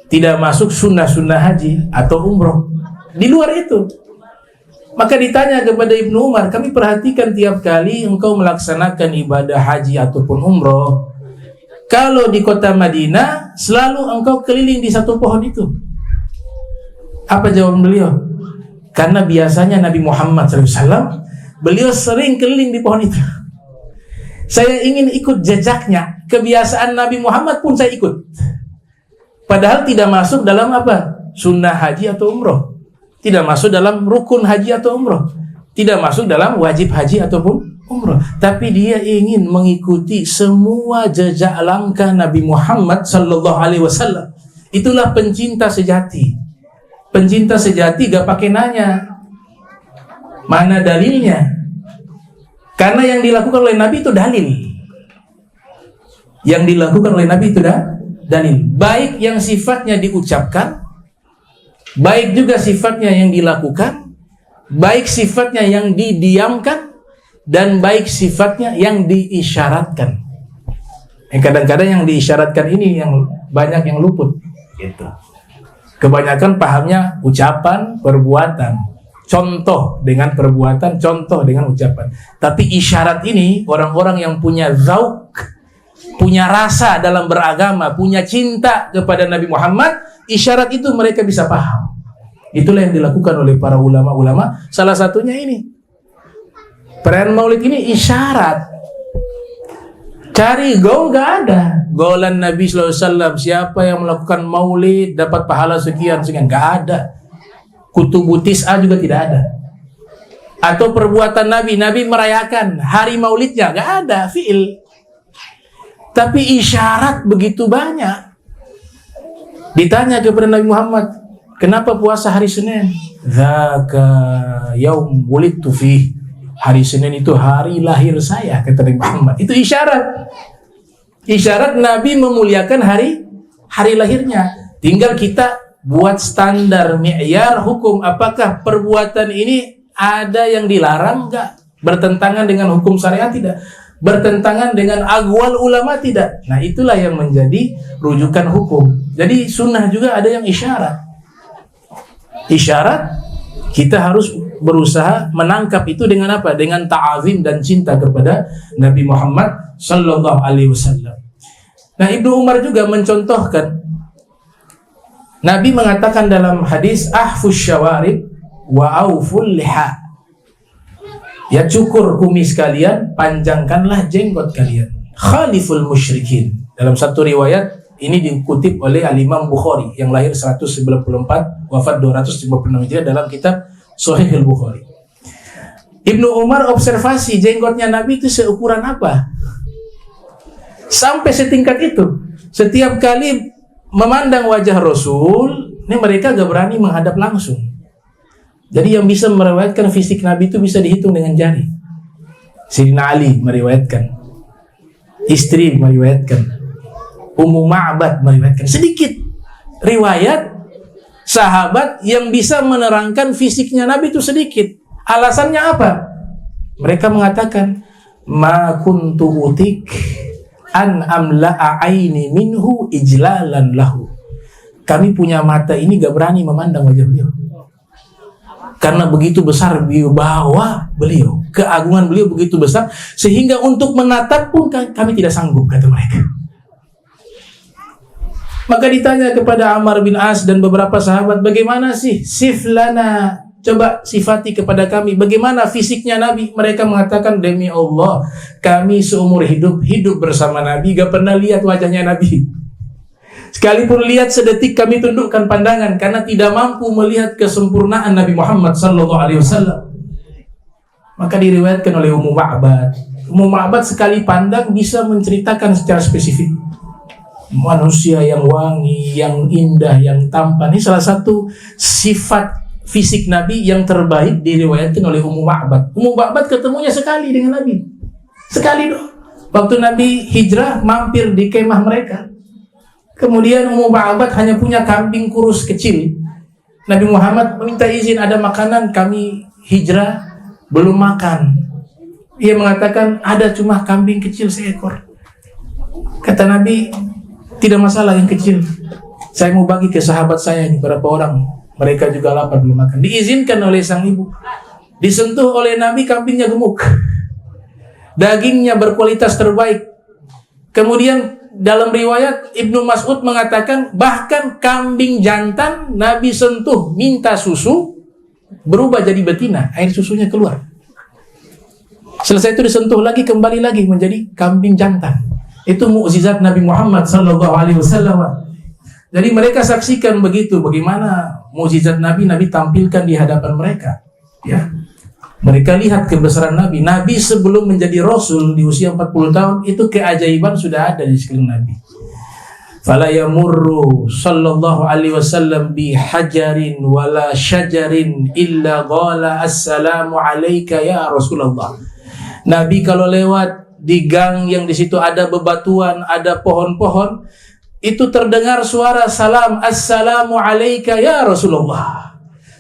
tidak masuk sunnah-sunnah haji atau umroh. Di luar itu. Maka ditanya kepada Ibnu Umar, kami perhatikan tiap kali engkau melaksanakan ibadah haji ataupun umroh, kalau di kota Madinah selalu engkau keliling di satu pohon itu. Apa jawaban beliau? Karena biasanya Nabi Muhammad SAW, beliau sering keliling di pohon itu. Saya ingin ikut jejaknya. Kebiasaan Nabi Muhammad pun saya ikut. Padahal tidak masuk dalam apa? Sunnah haji atau umroh. Tidak masuk dalam rukun haji atau umroh. Tidak masuk dalam wajib haji ataupun umroh. Tapi dia ingin mengikuti semua jejak langkah Nabi Muhammad sallallahu alaihi wasallam. Itulah pencinta sejati. Pencinta sejati gak pakai nanya mana dalilnya. Karena yang dilakukan oleh Nabi itu dalil. Yang dilakukan oleh Nabi itu dalil. Baik yang sifatnya diucapkan, baik juga sifatnya yang dilakukan, baik sifatnya yang didiamkan, dan baik sifatnya yang diisyaratkan. Kadang-kadang yang diisyaratkan ini yang banyak yang luput. Gitu. Kebanyakan pahamnya ucapan, perbuatan. Contoh dengan perbuatan, contoh dengan ucapan. Tapi isyarat ini, orang-orang yang punya zauk, punya rasa dalam beragama, punya cinta kepada Nabi Muhammad, isyarat itu mereka bisa paham. Itulah yang dilakukan oleh para ulama-ulama. Salah satunya ini. Perayaan Maulid ini isyarat. Cari gaul gak ada. Gaulan Nabi SAW, siapa yang melakukan Maulid dapat pahala sekian, gak ada. Kutubu Tis'ah juga tidak ada. Atau perbuatan Nabi, Nabi merayakan hari Maulidnya, gak ada fi'il. Tapi isyarat begitu banyak. Ditanya kepada Nabi Muhammad, kenapa puasa hari Senin? Dzaka yaum wulidtu fih. Hari Senin itu hari lahir saya, kata Nabi Muhammad. Itu isyarat. Isyarat Nabi memuliakan hari lahirnya. Tinggal kita buat standar mi'yar hukum. Apakah perbuatan ini ada yang dilarang enggak? Bertentangan dengan hukum syariat tidak? Bertentangan dengan aqwal ulama tidak? Nah, itulah yang menjadi rujukan hukum. Jadi sunnah juga ada yang isyarat. Isyarat kita harus berusaha menangkap itu dengan apa? Dengan ta'azim dan cinta kepada Nabi Muhammad sallallahu alaihi wasallam. Nah, Ibnu Umar juga mencontohkan. Nabi mengatakan dalam hadis ahfus syawarib wa auful liha. Ya, cukur kumis kalian, panjangkanlah jenggot kalian. Khaliful musyrikin. Dalam satu riwayat ini dikutip oleh Al-Imam Bukhari yang lahir 194, wafat 256 Hijriah dalam kitab Sahih Al-Bukhari. Ibnu Umar observasi jenggotnya Nabi itu seukuran apa. Sampai setingkat itu. Setiap kali memandang wajah Rasul, ini mereka gak berani menghadap langsung. Jadi yang bisa meriwayatkan fisik Nabi itu bisa dihitung dengan jari. Sayyidina Ali meriwayatkan, istri meriwayatkan, Ummu Ma'bad meriwayatkan. Sedikit riwayat sahabat yang bisa menerangkan fisiknya Nabi itu sedikit. Alasannya apa? Mereka mengatakan, ma kuntu utik an amla'a aini minhu ijlalan lahu. Kami punya mata ini gak berani memandang wajah beliau. Karena begitu besar wibawa beliau, keagungan beliau begitu besar, sehingga untuk menatap pun kami tidak sanggup, kata mereka. Maka ditanya kepada Ammar bin As dan beberapa sahabat, bagaimana sih siflana, coba sifati kepada kami, bagaimana fisiknya Nabi? Mereka mengatakan, demi Allah, kami seumur hidup bersama Nabi, gak pernah lihat wajahnya Nabi. Sekalipun lihat sedetik kami tundukkan pandangan, karena tidak mampu melihat kesempurnaan Nabi Muhammad SAW. Maka diriwayatkan oleh Ummu Ma'bad. Ummu Ma'bad sekali pandang bisa menceritakan secara spesifik manusia yang wangi, yang indah, yang tampan. Ini salah satu sifat fisik Nabi yang terbaik diriwayatkan oleh Ummu Ma'bad. Ummu Ma'bad ketemunya sekali dengan Nabi. Sekali doang. Waktu Nabi hijrah mampir di kemah mereka. Kemudian Ummu Ma'bad hanya punya kambing kurus kecil. Nabi Muhammad meminta izin, ada makanan, kami hijrah belum makan. Ia mengatakan, ada cuma kambing kecil seekor. Kata Nabi, tidak masalah yang kecil, saya mau bagi ke sahabat saya ini, beberapa orang, mereka juga lapar belum makan. Diizinkan oleh sang ibu. Disentuh oleh Nabi, kambingnya gemuk, dagingnya berkualitas terbaik. Kemudian dalam riwayat Ibnu Mas'ud mengatakan, bahkan kambing jantan Nabi sentuh, minta susu, berubah jadi betina, air susunya keluar. Selesai itu disentuh lagi, kembali lagi menjadi kambing jantan. Itu mukjizat Nabi Muhammad SAW. Jadi mereka saksikan begitu, bagaimana mukjizat Nabi tampilkan di hadapan mereka. Ya, mereka lihat kebesaran Nabi. Nabi sebelum menjadi Rasul di usia 40 tahun, itu keajaiban sudah ada di sekeliling Nabi. Fala yamurru sallallahu alaihi wasallam bi hajarin wala syajarin illa qala assalamu alayka ya Rasulullah. Nabi kalau lewat di gang yang di situ ada bebatuan, ada pohon-pohon, itu terdengar suara salam, assalamu alayka ya Rasulullah.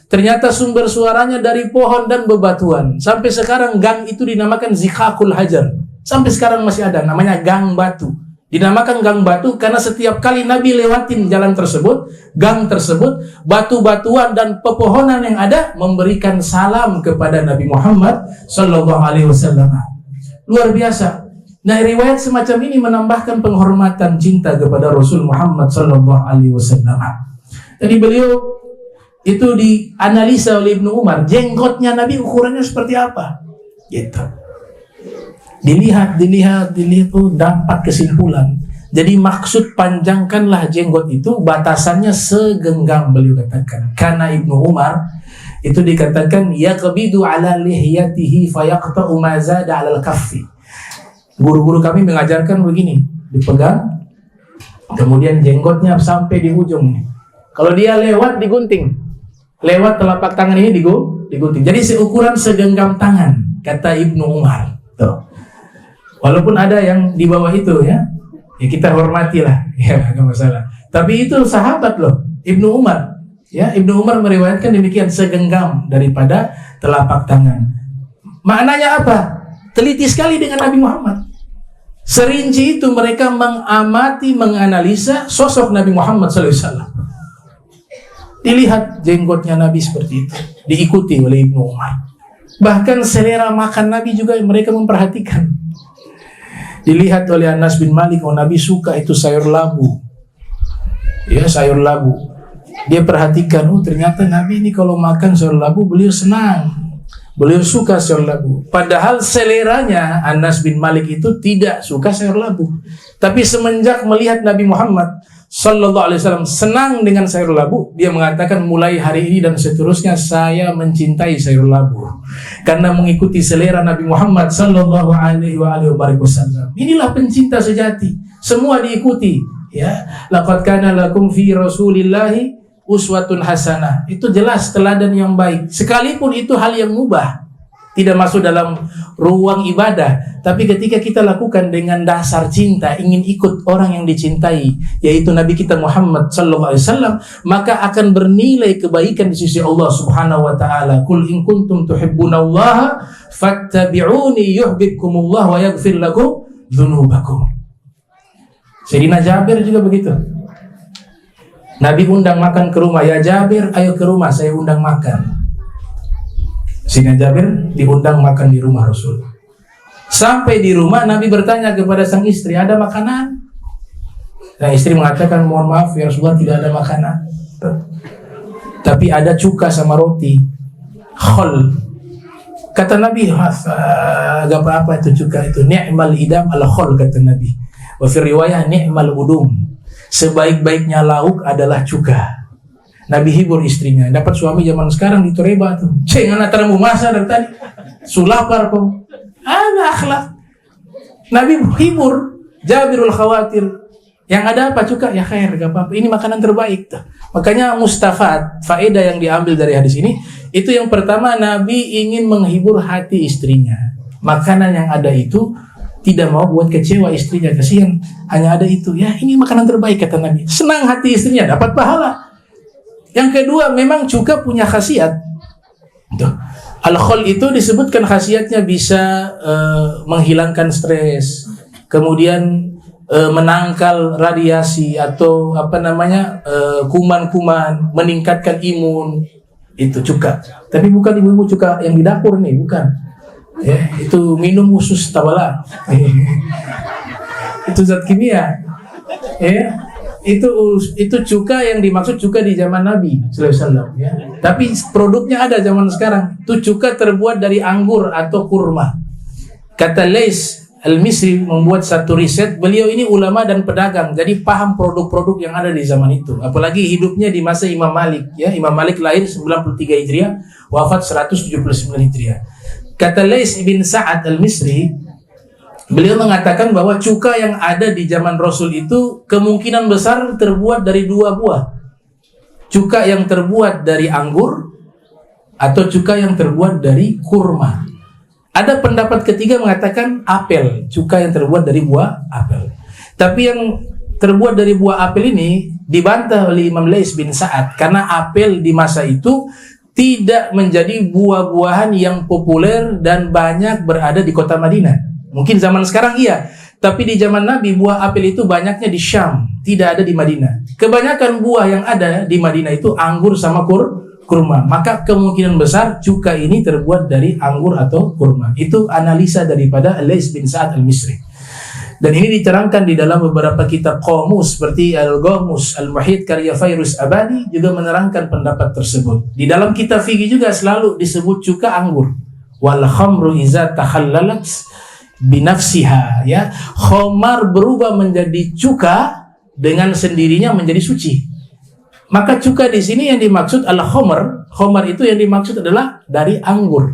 Ternyata sumber suaranya dari pohon dan bebatuan. Sampai sekarang gang itu dinamakan Zikhakul Hajar. Sampai sekarang masih ada, namanya Gang Batu. Dinamakan Gang Batu karena setiap kali Nabi lewatin jalan tersebut, gang tersebut, batu-batuan dan pepohonan yang ada memberikan salam kepada Nabi Muhammad SAW. Luar biasa. Nah, riwayat semacam ini menambahkan penghormatan cinta kepada Rasul Muhammad SAW. Jadi beliau itu dianalisa oleh Ibnu Umar, jenggotnya Nabi ukurannya seperti apa, gitu. Dilihat itu dapat kesimpulan. Jadi maksud panjangkanlah jenggot itu, batasannya segenggam, beliau katakan. Karena Ibnu Umar itu dikatakan yaqbidu ala lihyatihi fayaqta'u ma zada 'ala al-kaffi. Guru-guru kami mengajarkan begini, dipegang, kemudian jenggotnya sampai di ujung. Kalau dia lewat digunting, lewat telapak tangan ini digunting. Jadi seukuran segenggam tangan, kata Ibnu Umar. Tuh. Walaupun ada yang di bawah itu ya kita hormatilah, ya nggak masalah. Tapi itu sahabat loh, Ibnu Umar. Ya, Ibnu Umar meriwayatkan demikian, segenggam daripada telapak tangan. Maknanya apa? Teliti sekali dengan Nabi Muhammad. Serinci itu mereka mengamati, menganalisa sosok Nabi Muhammad SAW. Dilihat jenggotnya Nabi seperti itu, diikuti oleh Ibnu Umar. Bahkan selera makan Nabi juga mereka memperhatikan. Dilihat oleh Anas bin Malik, oh Nabi suka itu sayur labu. Ya, sayur labu. Dia perhatikan, oh ternyata Nabi ini kalau makan sayur labu beliau senang. Beliau suka sayur labu. Padahal seleranya Anas bin Malik itu tidak suka sayur labu. Tapi semenjak melihat Nabi Muhammad Sallallahu Alaihi Wasallam senang dengan sayur labu, dia mengatakan mulai hari ini dan seterusnya saya mencintai sayur labu karena mengikuti selera Nabi Muhammad Sallallahu Alaihi Wasallam. Inilah pencinta sejati, semua diikuti. Ya, laqad kana lakum fi Rasulillahi uswatun hasanah. Itu jelas teladan yang baik. Sekalipun itu hal yang mubah, tidak masuk dalam ruang ibadah, tapi ketika kita lakukan dengan dasar cinta, ingin ikut orang yang dicintai, yaitu Nabi kita Muhammad sallallahu alaihi wasallam, maka akan bernilai kebaikan di sisi Allah Subhanahu wa taala. Qul in kuntum tuhibbunallaha fattabi'uni yuhibbukumullah wa yaghfir lakum dzunubakum. Sayyidina Jabir juga begitu. Nabi undang makan ke rumah, ya Jabir, ayo ke rumah, saya undang makan. Sayyidina Jabir diundang makan di rumah Rasul. Sampai di rumah, Nabi bertanya kepada sang istri, ada makanan? Sang istri mengatakan, mohon maaf ya Rasulullah, tidak ada makanan. Tapi ada cuka sama roti. Khol. Kata Nabi, gak apa-apa itu cuka itu. Ni'mal idam ala khol, kata Nabi. Wa fi riwayah ni'mal udum. Sebaik-baiknya lauk adalah cuka. Nabi hibur istrinya. Dapat suami zaman sekarang di Toreba tuh. Ceng anak teramu masa dari tadi. Sulapar kok. Ada akhlak. Nabi hibur. Jabirul khawatir. Yang ada apa cuka? Ya khair, gak apa-apa. Ini makanan terbaik tuh. Makanya mustafad, faedah yang diambil dari hadis ini, itu yang pertama, Nabi ingin menghibur hati istrinya. Makanan yang ada itu tidak mau buat kecewa istrinya, kasihan. Hanya ada itu. Ya ini makanan terbaik, kata Nabi. Senang hati istrinya, dapat pahala. Yang kedua, memang cuka punya khasiat. Al-khol itu disebutkan khasiatnya bisa menghilangkan stres, kemudian menangkal radiasi atau kuman-kuman, meningkatkan imun. Itu cuka. Tapi bukan ibu-ibu cuka yang di dapur nih, bukan. Ya, itu minum usus tawala. Itu zat kimia. Ya. Itu cuka yang dimaksud cuka di zaman Nabi sallallahu alaihi wasallam, ya. Tapi produknya ada zaman sekarang. Itu cuka terbuat dari anggur atau kurma. Kata Lais Al-Misri membuat satu riset. Beliau ini ulama dan pedagang, jadi paham produk-produk yang ada di zaman itu. Apalagi hidupnya di masa Imam Malik, ya. Imam Malik lahir 93 Hijriah, wafat 179 Hijriah. Kata Lais bin Sa'ad Al-Misri, beliau mengatakan bahwa cuka yang ada di zaman Rasul itu kemungkinan besar terbuat dari dua buah. Cuka yang terbuat dari anggur atau cuka yang terbuat dari kurma. Ada pendapat ketiga mengatakan apel, cuka yang terbuat dari buah apel. Tapi yang terbuat dari buah apel ini dibantah oleh Imam Lais bin Sa'ad karena apel di masa itu tidak menjadi buah-buahan yang populer dan banyak berada di kota Madinah. Mungkin zaman sekarang iya, tapi di zaman Nabi buah apel itu banyaknya di Syam, tidak ada di Madinah. Kebanyakan buah yang ada di Madinah itu anggur sama kurma. Maka kemungkinan besar cuka ini terbuat dari anggur atau kurma. Itu analisa daripada Lais bin Sa'ad Al-Misri. Dan ini diterangkan di dalam beberapa kitab qamus seperti Al-Ghamus Al-Muhit karya Fairuz Abadi juga menerangkan pendapat tersebut. Di dalam kitab fikih juga selalu disebut cuka anggur. Wal khamru iza takhallalat binafsiha, ya. Khamar berubah menjadi cuka dengan sendirinya menjadi suci. Maka cuka di sini yang dimaksud al-khamar. Khamar itu yang dimaksud adalah dari anggur.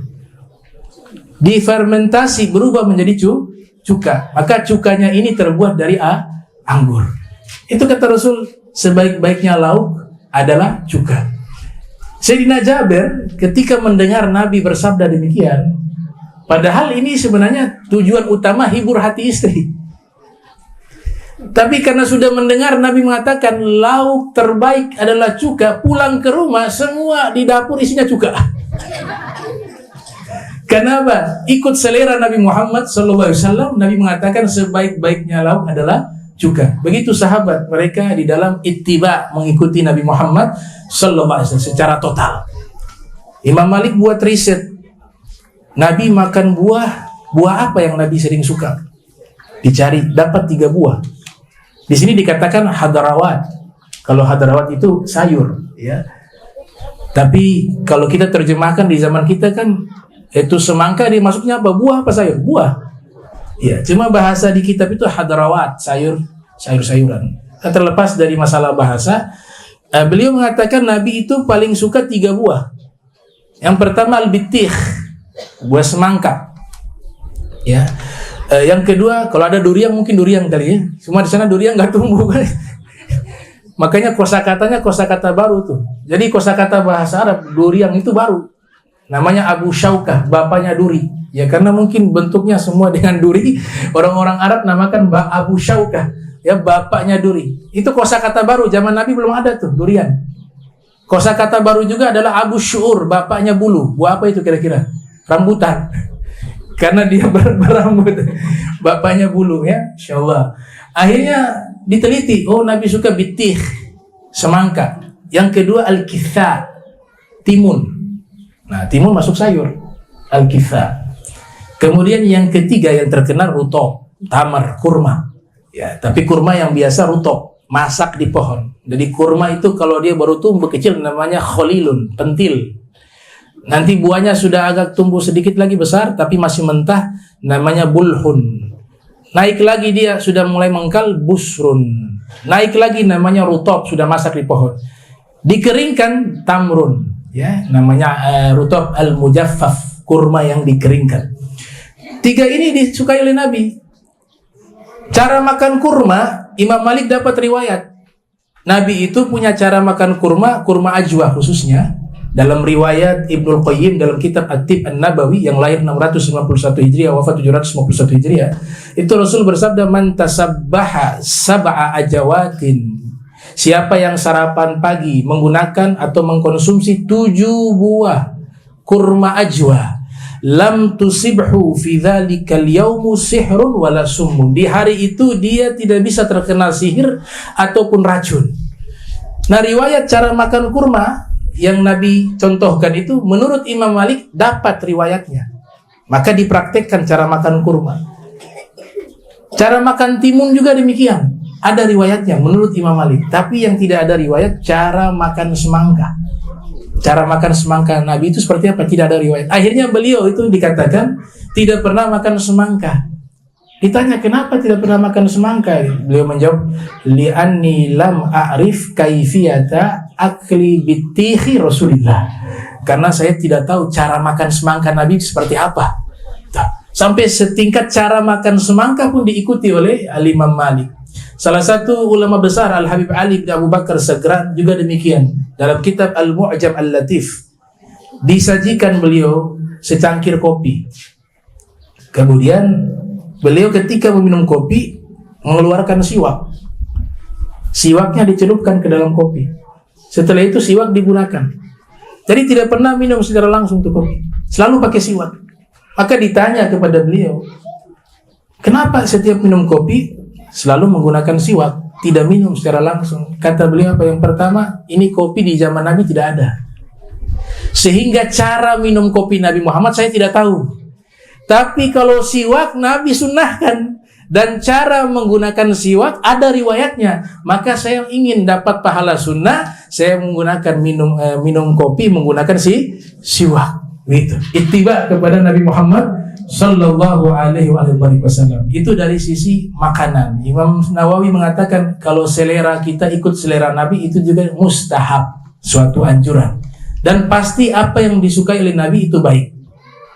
Difermentasi berubah menjadi cuka. Maka cukanya ini terbuat dari anggur. Itu kata Rasul, sebaik-baiknya lauk adalah cuka. Sayyidina Jabir ketika mendengar Nabi bersabda demikian, padahal ini sebenarnya tujuan utama hibur hati istri. Tapi karena sudah mendengar Nabi mengatakan lauk terbaik adalah cuka, pulang ke rumah semua di dapur isinya cuka. Kenapa? Ikut selera Nabi Muhammad SAW. Nabi mengatakan sebaik-baiknya lauk adalah cuka. Begitu sahabat mereka di dalam ittiba, mengikuti Nabi Muhammad SAW secara total. Imam Malik buat riset. Nabi makan buah apa yang Nabi sering suka? Dicari, dapat 3 buah. Di sini dikatakan hadrawat. Kalau hadrawat itu sayur, ya. Tapi kalau kita terjemahkan di zaman kita kan itu semangka, dimasuknya apa? Buah apa sayur? Buah. Ya, cuma bahasa di kitab itu hadrawat, sayur-sayuran. terlepas dari masalah bahasa, beliau mengatakan Nabi itu paling suka 3 buah. Yang pertama al-bitikh, buah semangka. Ya. Yang kedua, kalau ada durian mungkin durian kali ya. Cuma di sana durian nggak tumbuh kan. Makanya kosakatanya kosakata baru tuh. Jadi kosakata bahasa Arab durian itu baru. Namanya Abu Syaukah, bapaknya duri. Ya karena mungkin bentuknya semua dengan duri, orang-orang Arab namakan Abu Syaukah, ya bapaknya duri. Itu kosakata baru, zaman Nabi belum ada tuh durian. Kosakata baru juga adalah Abu Syu'ur, bapaknya bulu. Buah apa itu kira-kira? Rambutan. Karena dia berambut, bapaknya bulu ya, insyaallah. Akhirnya diteliti, oh Nabi suka bitih, semangka. Yang kedua al-kitha, timun. Nah, timun masuk sayur, al-kitha. Kemudian yang ketiga yang terkenal rutok, tamar, kurma. Ya, tapi kurma yang biasa rutok, masak di pohon. Jadi kurma itu kalau dia baru tumbuh kecil namanya kholilun, pentil. Nanti buahnya sudah agak tumbuh sedikit lagi besar tapi masih mentah, namanya bulhun. Naik lagi dia sudah mulai mengkal, busrun. Naik lagi namanya rutob, sudah masak di pohon. Dikeringkan, tamrun, ya, namanya rutob al-mujaffaf, kurma yang dikeringkan. 3 ini disukai oleh Nabi. Cara makan kurma, Imam Malik dapat riwayat. Nabi itu punya cara makan kurma, kurma ajwa khususnya. Dalam riwayat Ibnul Qayyim dalam kitab At-Tib An-Nabawi yang lahir 691 Hijriah wafat 751 Hijriah, itu Rasul bersabda, man tasabbaha sab'a ajawatin, siapa yang sarapan pagi menggunakan atau mengkonsumsi 7 buah kurma ajwa, lam tusibhu fi dzalikal yaumu sihrun wala summun, di hari itu dia tidak bisa terkena sihir ataupun racun. Nah, riwayat cara makan kurma yang Nabi contohkan itu menurut Imam Malik dapat riwayatnya, maka dipraktekkan cara makan kurma. Cara makan timun juga demikian, ada riwayatnya menurut Imam Malik. Tapi yang tidak ada riwayat cara makan semangka. Cara makan semangka Nabi itu seperti apa? Tidak ada riwayat. Akhirnya beliau itu dikatakan tidak pernah makan semangka. Ditanya kenapa tidak pernah makan semangka, beliau menjawab, li'anni lam a'rif kaifiyata akli bitihi Rasulillah. Karena saya tidak tahu cara makan semangka Nabi seperti apa. Sampai setingkat cara makan semangka pun diikuti oleh Imam Malik. Salah satu ulama besar Al-Habib Ali bin Abu Bakar Sagran juga demikian. Dalam kitab Al-Mu'jam Al-Latif disajikan beliau secangkir kopi. Kemudian beliau ketika meminum kopi mengeluarkan siwak. Siwaknya dicelupkan ke dalam kopi. Setelah itu siwak digunakan. Jadi tidak pernah minum secara langsung tuh kopi. Selalu pakai siwak. Maka ditanya kepada beliau, kenapa setiap minum kopi selalu menggunakan siwak, tidak minum secara langsung? Kata beliau apa? Yang pertama, ini kopi di zaman Nabi tidak ada. Sehingga cara minum kopi Nabi Muhammad saya tidak tahu. Tapi kalau siwak Nabi sunnahkan, dan cara menggunakan siwak ada riwayatnya, maka saya ingin dapat pahala sunnah, saya menggunakan minum kopi menggunakan siwak. Gitu. Ittiba kepada Nabi Muhammad sallallahu alaihi wasallam. Itu dari sisi makanan. Imam Nawawi mengatakan kalau selera kita ikut selera Nabi itu juga mustahab, suatu anjuran. Dan pasti apa yang disukai oleh Nabi itu baik.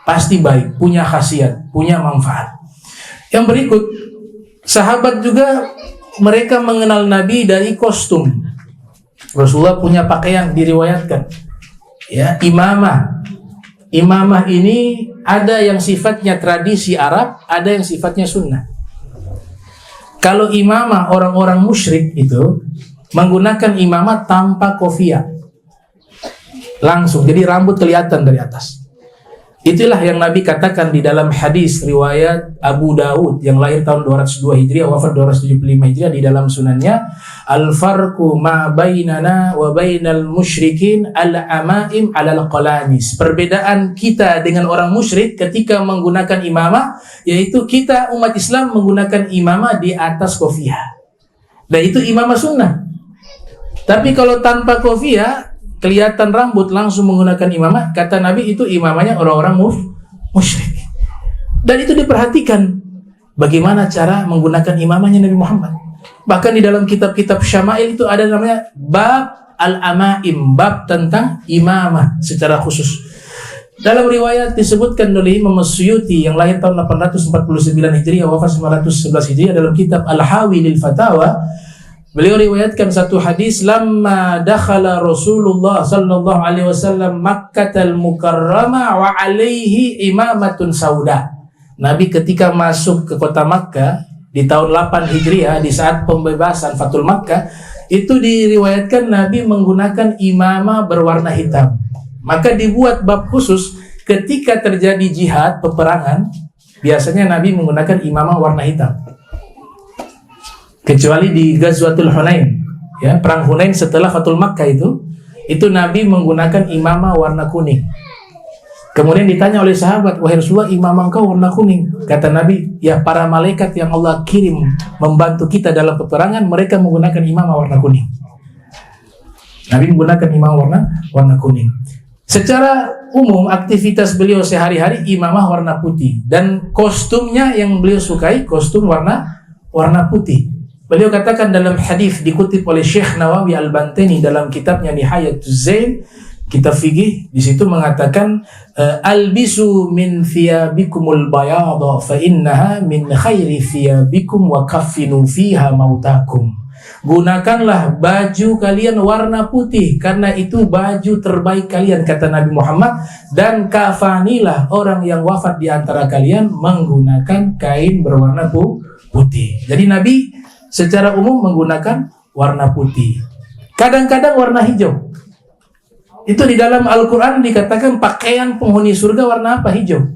Pasti baik, punya khasiat, punya manfaat. Yang berikut, sahabat juga mereka mengenal Nabi dari kostum. Rasulullah punya pakaian diriwayatkan. Ya, imamah. Imamah ini ada yang sifatnya tradisi Arab, ada yang sifatnya sunnah. Kalau imamah orang-orang musyrik itu menggunakan imamah tanpa kofiah. Langsung, jadi rambut kelihatan dari atas. Itulah yang Nabi katakan di dalam hadis riwayat Abu Dawud yang lahir tahun 202 Hijriah wafat 275 Hijriah, di dalam sunannya, al-farqu ma bainana wa bainal musyrikin al-amaim alal qalanis. Perbedaan kita dengan orang musyrik ketika menggunakan imamah, yaitu kita umat Islam menggunakan imamah di atas kofiah. Dan itu imamah sunnah. Tapi kalau tanpa kofiah, kelihatan rambut langsung menggunakan imamah, kata Nabi itu imamahnya orang-orang musyrik. Dan itu diperhatikan bagaimana cara menggunakan imamahnya Nabi Muhammad. Bahkan di dalam kitab-kitab Syama'il itu ada namanya bab al-amaim, bab tentang imamah secara khusus. Dalam riwayat disebutkan oleh Imam Suyuti yang lahir tahun 849 Hijriah, wafat 911 Hijriah, dalam kitab Al-Hawi lil Fatawa, beliau riwayatkan satu hadis, lamma dakhala Rasulullah sallallahu alaihi wasallam Makkatal Mukarramah wa alaihi imamatun sauda. Nabi ketika masuk ke kota Makkah di tahun 8 Hijriah, di saat pembebasan Fathul Makkah, itu diriwayatkan Nabi menggunakan imamah berwarna hitam. Maka dibuat bab khusus ketika terjadi jihad, peperangan, biasanya Nabi menggunakan imamah warna hitam. Kecuali di Ghazwatul Hunain, ya, perang Hunain setelah Fathul Makkah itu Nabi menggunakan imamah warna kuning. Kemudian ditanya oleh sahabat, wahai Rasulullah, imamah engkau warna kuning. Kata Nabi, ya, para malaikat yang Allah kirim membantu kita dalam peperangan, mereka menggunakan imamah warna kuning. Nabi menggunakan imamah warna kuning. Secara umum aktivitas beliau sehari-hari imamah warna putih, dan kostumnya yang beliau sukai kostum warna putih. Beliau katakan dalam hadis dikutip oleh Syekh Nawawi Al-Bantani dalam kitabnya Nihayatuz Zain, kitab fikih, di situ mengatakan albisu min thiyabikumul bayadha fa innaha min khairi thiyabikum wa kaffinu fiha mautakum. Gunakanlah baju kalian warna putih karena itu baju terbaik kalian, kata Nabi Muhammad, dan kafanilah orang yang wafat di antara kalian menggunakan kain berwarna putih. Jadi Nabi secara umum menggunakan warna putih. Kadang-kadang warna hijau. Itu di dalam Al-Quran dikatakan pakaian penghuni surga warna apa? Hijau.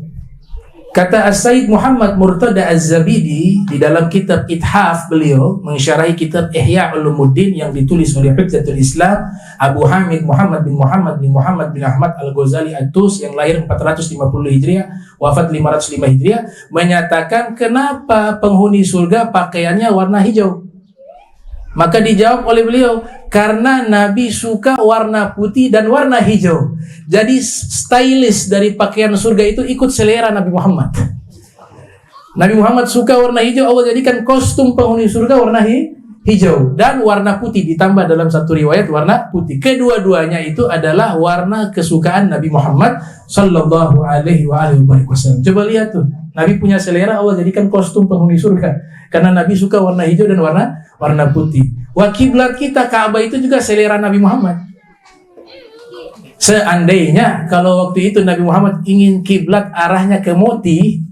Kata As-Sayyid Muhammad Murtada Az-Zabidi di dalam kitab Ithaf, beliau mensyarahi kitab Ihya Ulumuddin yang ditulis oleh Hujjatul Islam Abu Hamid Muhammad bin Ahmad Al-Ghazali At-Tus yang lahir 450 Hijriah, wafat 505 Hijriah, menyatakan kenapa penghuni surga pakaiannya warna hijau. Maka dijawab oleh beliau, karena Nabi suka warna putih dan warna hijau. Jadi stylish dari pakaian surga itu ikut selera Nabi Muhammad. Nabi Muhammad suka warna hijau, Allah jadikan kostum penghuni surga warna hijau dan warna putih, ditambah dalam satu riwayat warna putih. Kedua-duanya itu adalah warna kesukaan Nabi Muhammad sallallahu alaihi wasallam. Coba lihat tuh, Nabi punya selera, Allah jadikan kostum penghuni surga karena Nabi suka warna hijau dan warna putih. Wa kiblat kita Ka'bah itu juga selera Nabi Muhammad. Seandainya kalau waktu itu Nabi Muhammad ingin kiblat arahnya ke Moti,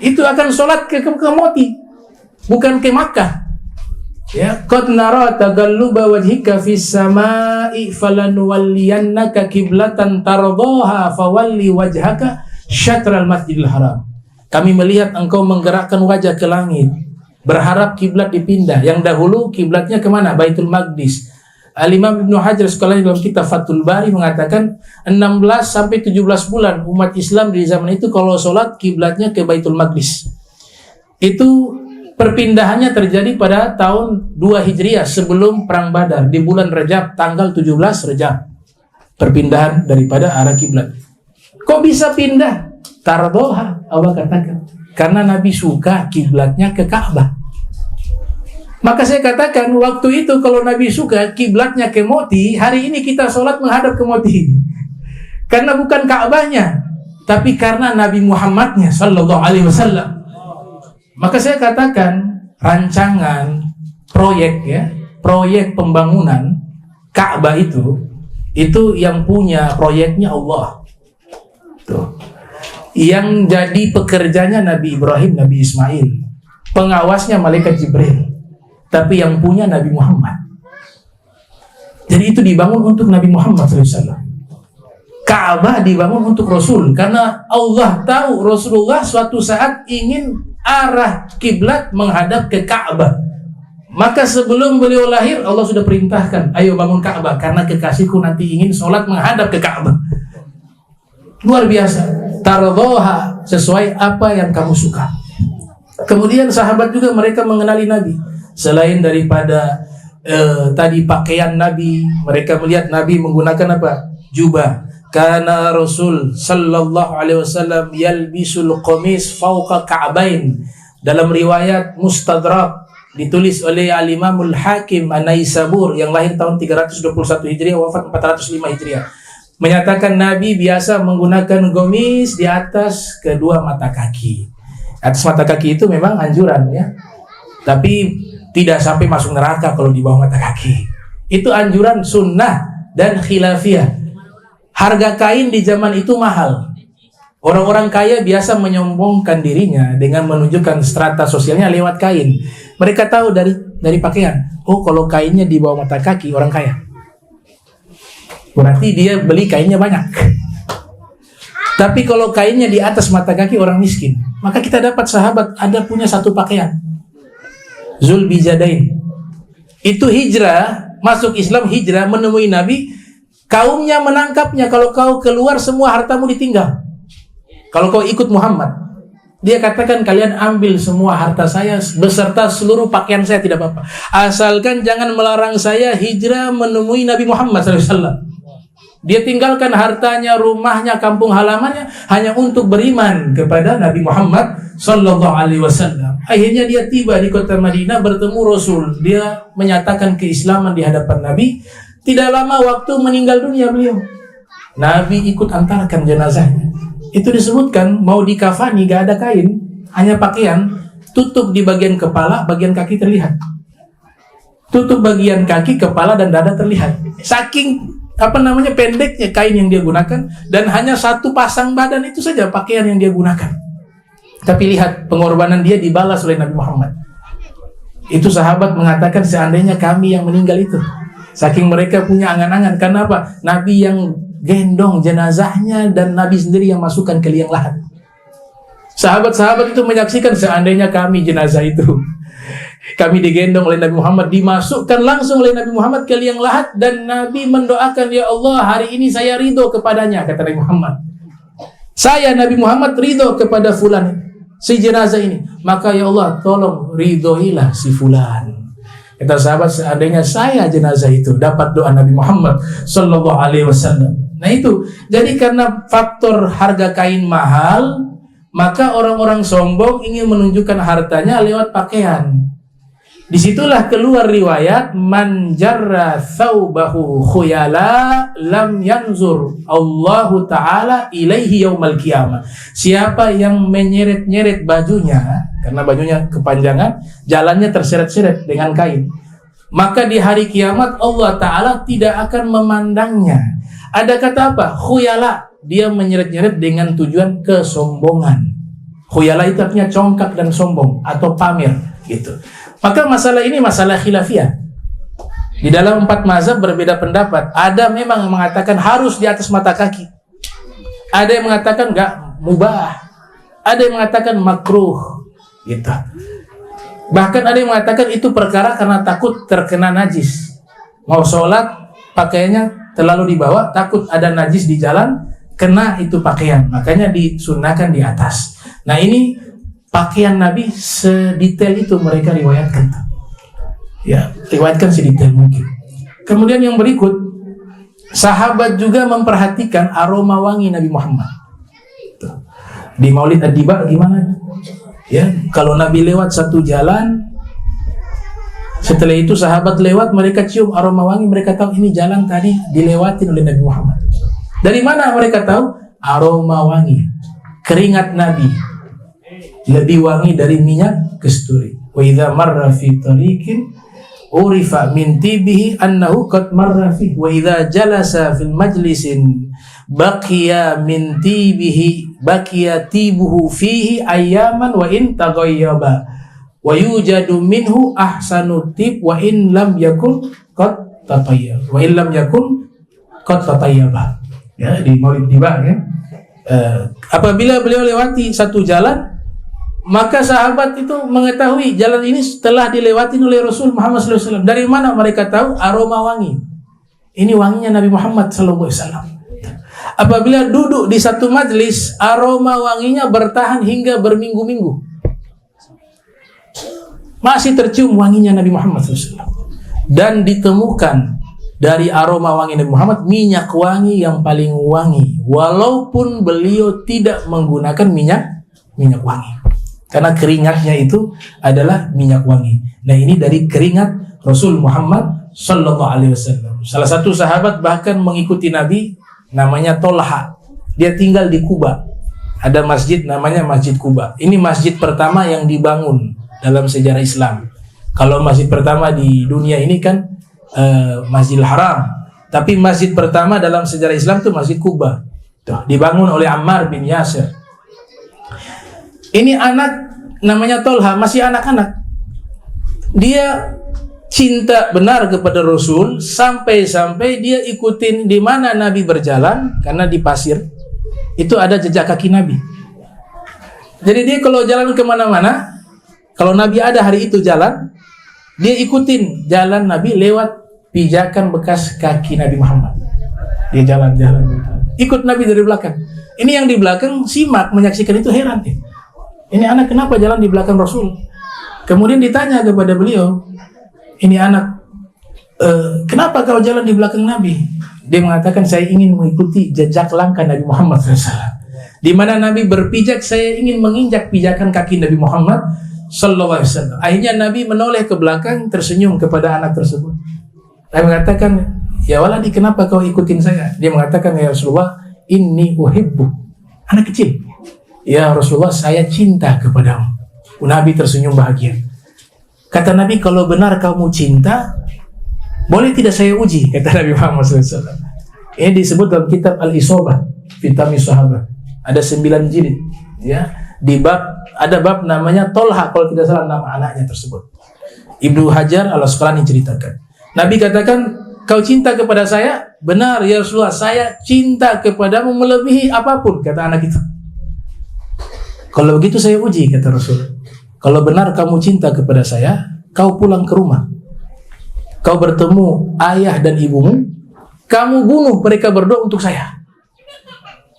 itu akan sholat ke Moti, bukan ke Makkah. Ya, qad nara tagalluba wajhika fis samai falanuwalliyannaka kiblatan tardaha fawalli wajhaka syatral masjidil haram. Kami melihat engkau menggerakkan wajah ke langit, berharap kiblat dipindah. Yang dahulu kiblatnya kemana? Baitul Maqdis. Al-Imam Ibnu Hajar sekali dalam kitab Fathul Bari mengatakan 16 sampai 17 bulan umat Islam di zaman itu kalau sholat kiblatnya ke Baitul Maqdis. Itu perpindahannya terjadi pada tahun 2 Hijriah sebelum perang Badar di bulan Rajab, tanggal 17 Rajab. Perpindahan daripada arah kiblat. Kok bisa pindah? Tardoha, Allah katakan. Karena Nabi suka kiblatnya ke Ka'bah. Maka saya katakan waktu itu kalau Nabi suka kiblatnya ke Moti, hari ini kita sholat menghadap ke Moti. Karena bukan Ka'bahnya, tapi karena Nabi Muhammadnya sallallahu alaihi wasallam. Maka saya katakan rancangan proyek pembangunan Ka'bah itu yang punya proyeknya Allah. Tuh. Yang jadi pekerjanya Nabi Ibrahim, Nabi Ismail, pengawasnya malaikat Jibril, tapi yang punya Nabi Muhammad. Jadi itu dibangun untuk Nabi Muhammad SAW. Ka'bah dibangun untuk Rasul, karena Allah tahu Rasulullah suatu saat ingin arah kiblat menghadap ke Ka'bah. Maka sebelum beliau lahir Allah sudah perintahkan, ayo bangun Ka'bah karena kekasihku nanti ingin sholat menghadap ke Ka'bah. Luar biasa. Tardoha, sesuai apa yang kamu suka. Kemudian sahabat juga mereka mengenali Nabi. Selain daripada tadi pakaian Nabi, mereka melihat Nabi menggunakan apa? Jubah. Karena Rasul sallallahu alaihi wasallam yalbisul qamis fawqa ka'bain. Dalam riwayat Mustadrak ditulis oleh Al-Imamul Hakim An-Naisabur yang lahir tahun 321 Hijriah, wafat 405 Hijriah. Menyatakan Nabi biasa menggunakan gomis di atas kedua mata kaki. Atas mata kaki itu memang anjuran ya. Tapi tidak sampai masuk neraka kalau di bawah mata kaki. Itu anjuran sunnah dan khilafiyah. Harga kain di zaman itu mahal. Orang-orang kaya biasa menyombongkan dirinya dengan menunjukkan strata sosialnya lewat kain. Mereka tahu dari pakaian. Oh, kalau kainnya di bawah mata kaki orang kaya, berarti dia beli kainnya banyak. Tapi kalau kainnya di atas mata kaki orang miskin. Maka kita dapat sahabat ada punya satu pakaian, Zulbijadain. Itu hijrah, masuk Islam, hijrah, menemui Nabi. Kaumnya menangkapnya. Kalau kau keluar semua hartamu ditinggal. Kalau kau ikut Muhammad, dia katakan kalian ambil semua harta saya beserta seluruh pakaian saya, tidak apa-apa. Asalkan jangan melarang saya hijrah menemui Nabi Muhammad SAW. Dia tinggalkan hartanya, rumahnya, kampung halamannya hanya untuk beriman kepada Nabi Muhammad SAW. Akhirnya dia tiba di kota Madinah bertemu Rasul. Dia menyatakan keislaman di hadapan Nabi. Tidak lama waktu meninggal dunia beliau. Nabi ikut antarkan jenazahnya. Itu disebutkan mau dikafani gak ada kain, hanya pakaian, tutup di bagian kepala, bagian kaki terlihat. Tutup bagian kaki, kepala dan dada terlihat. Saking pendeknya kain yang dia gunakan, dan hanya satu pasang badan itu saja pakaian yang dia gunakan. Tapi lihat pengorbanan dia dibalas oleh Nabi Muhammad. Itu sahabat mengatakan seandainya kami yang meninggal itu. Saking mereka punya angan-angan. Karena apa? Nabi yang gendong jenazahnya dan Nabi sendiri yang masukkan ke liang lahat. Sahabat-sahabat itu menyaksikan seandainya kami jenazah itu, kami digendong oleh Nabi Muhammad, dimasukkan langsung oleh Nabi Muhammad ke liang lahat, dan Nabi mendoakan, ya Allah hari ini saya ridho kepadanya, kata Nabi Muhammad. Saya Nabi Muhammad ridho kepada fulan, si jenazah ini, maka ya Allah tolong ridhoilah si fulan. Kata sahabat, seandainya saya jenazah itu dapat doa Nabi Muhammad sallallahu alaihi wasallam. Nah itu, jadi karena faktor harga kain mahal, maka orang-orang sombong ingin menunjukkan hartanya lewat pakaian. Disitulah keluar riwayat man jarra thawbahu khuyala lam yanzur Allahu ta'ala ilaihi yaumal qiyamah. Siapa yang menyeret-nyeret bajunya, karena bajunya kepanjangan, jalannya terseret-seret dengan kain, maka di hari kiamat Allah Ta'ala tidak akan memandangnya. Ada kata apa? Khuyala. Dia menyeret-nyeret dengan tujuan kesombongan. Khuyala itu artinya congkak dan sombong atau pamer gitu. Maka masalah ini masalah khilafiyah. Di dalam 4 mazhab berbeda pendapat. Ada memang yang mengatakan harus di atas mata kaki. Ada yang mengatakan enggak, mubah. Ada yang mengatakan makruh gitu. Bahkan ada yang mengatakan itu perkara karena takut terkena najis. Mau sholat pakaiannya terlalu di bawah, takut ada najis di jalan, kena itu pakaian. Makanya disunnahkan di atas. Nah ini pakaian Nabi sedetail itu mereka riwayatkan. Ya, riwayatkan sedetail mungkin. Kemudian yang berikut, sahabat juga memperhatikan aroma wangi Nabi Muhammad. Di Maulid Ad-Diba gimana? Ya, kalau Nabi lewat satu jalan, setelah itu sahabat lewat, mereka cium aroma wangi, mereka tahu ini jalan tadi dilewatin oleh Nabi Muhammad. Dari mana mereka tahu? Aroma wangi. Keringat Nabi lebih wangi dari minyak kasturi. Wa idza marra fi tariqin urifa min tibihi annahu qad marra fi. Wa idza jalasa fil majlisin baqiya min tibihi baqiya tibuhu fihi ayyaman wa in taghayyaba. Wa yujadu minhu ahsanu tib wa in lam yakun qad tatayyab. Wa in lam yakun qad tatayyaba. Ya, di Maulid Diba ya. Apabila beliau lewati satu jalan, maka sahabat itu mengetahui jalan ini telah dilewati oleh Rasul Muhammad SAW. Dari mana mereka tahu? Aroma wangi. Ini wanginya Nabi Muhammad SAW. Apabila duduk di satu majlis, aroma wanginya bertahan hingga berminggu-minggu. Masih tercium wanginya Nabi Muhammad SAW. Dan ditemukan dari aroma wangi Nabi Muhammad minyak wangi yang paling wangi, walaupun beliau tidak menggunakan minyak wangi. Karena keringatnya itu adalah minyak wangi. Nah, ini dari keringat Rasul Muhammad Sallallahu Alaihi Wasallam. Salah satu sahabat bahkan mengikuti Nabi, namanya Tolha. Dia tinggal di Kuba. Ada masjid namanya Masjid Kuba. Ini masjid pertama yang dibangun dalam sejarah Islam. Kalau masjid pertama di dunia ini kan Masjidil Haram. Tapi masjid pertama dalam sejarah Islam itu Masjid Kuba. Tuh, dibangun oleh Ammar bin Yasir. Ini anak namanya Tolha, masih anak-anak. Dia cinta benar kepada Rasul sampai-sampai dia ikutin di mana Nabi berjalan, karena di pasir itu ada jejak kaki Nabi. Jadi dia kalau jalan kemana-mana, kalau Nabi ada hari itu jalan, dia ikutin jalan Nabi lewat pijakan bekas kaki Nabi Muhammad. Dia jalan-jalan, ikut Nabi dari belakang. Ini yang di belakang simak menyaksikan itu heran deh. Ini anak kenapa jalan di belakang Rasul? Kemudian ditanya kepada beliau, ini anak, kenapa kau jalan di belakang Nabi? Dia mengatakan, saya ingin mengikuti jejak langkah Nabi Muhammad SAW. Di mana Nabi berpijak, saya ingin menginjak pijakan kaki Nabi Muhammad SAW. Akhirnya Nabi menoleh ke belakang, tersenyum kepada anak tersebut. Nabi mengatakan, ya waladi, kenapa kau ikutin saya? Dia mengatakan, ya Rasulullah, inni uhibbu. Anak kecil. Ya Rasulullah, saya cinta kepadamu. Nabi tersenyum bahagia. Kata Nabi, kalau benar kamu cinta, boleh tidak saya uji? Kata Nabi Muhammad SAW. Ini disebut dalam kitab Al-Isobah, Vitamis Sahabat. Ada 9 jilid. Ya, di bab, ada bab namanya Tolha, kalau tidak salah nama anaknya tersebut. Ibnu Hajar Al-Asqalani ceritakan. Nabi katakan, kau cinta kepada saya? Benar ya Rasulullah, saya cinta kepadamu melebihi apapun, kata anak itu. Kalau begitu saya uji, kata Rasul. Kalau benar kamu cinta kepada saya, kau pulang ke rumah. Kau bertemu ayah dan ibumu, kamu bunuh mereka berdua untuk saya.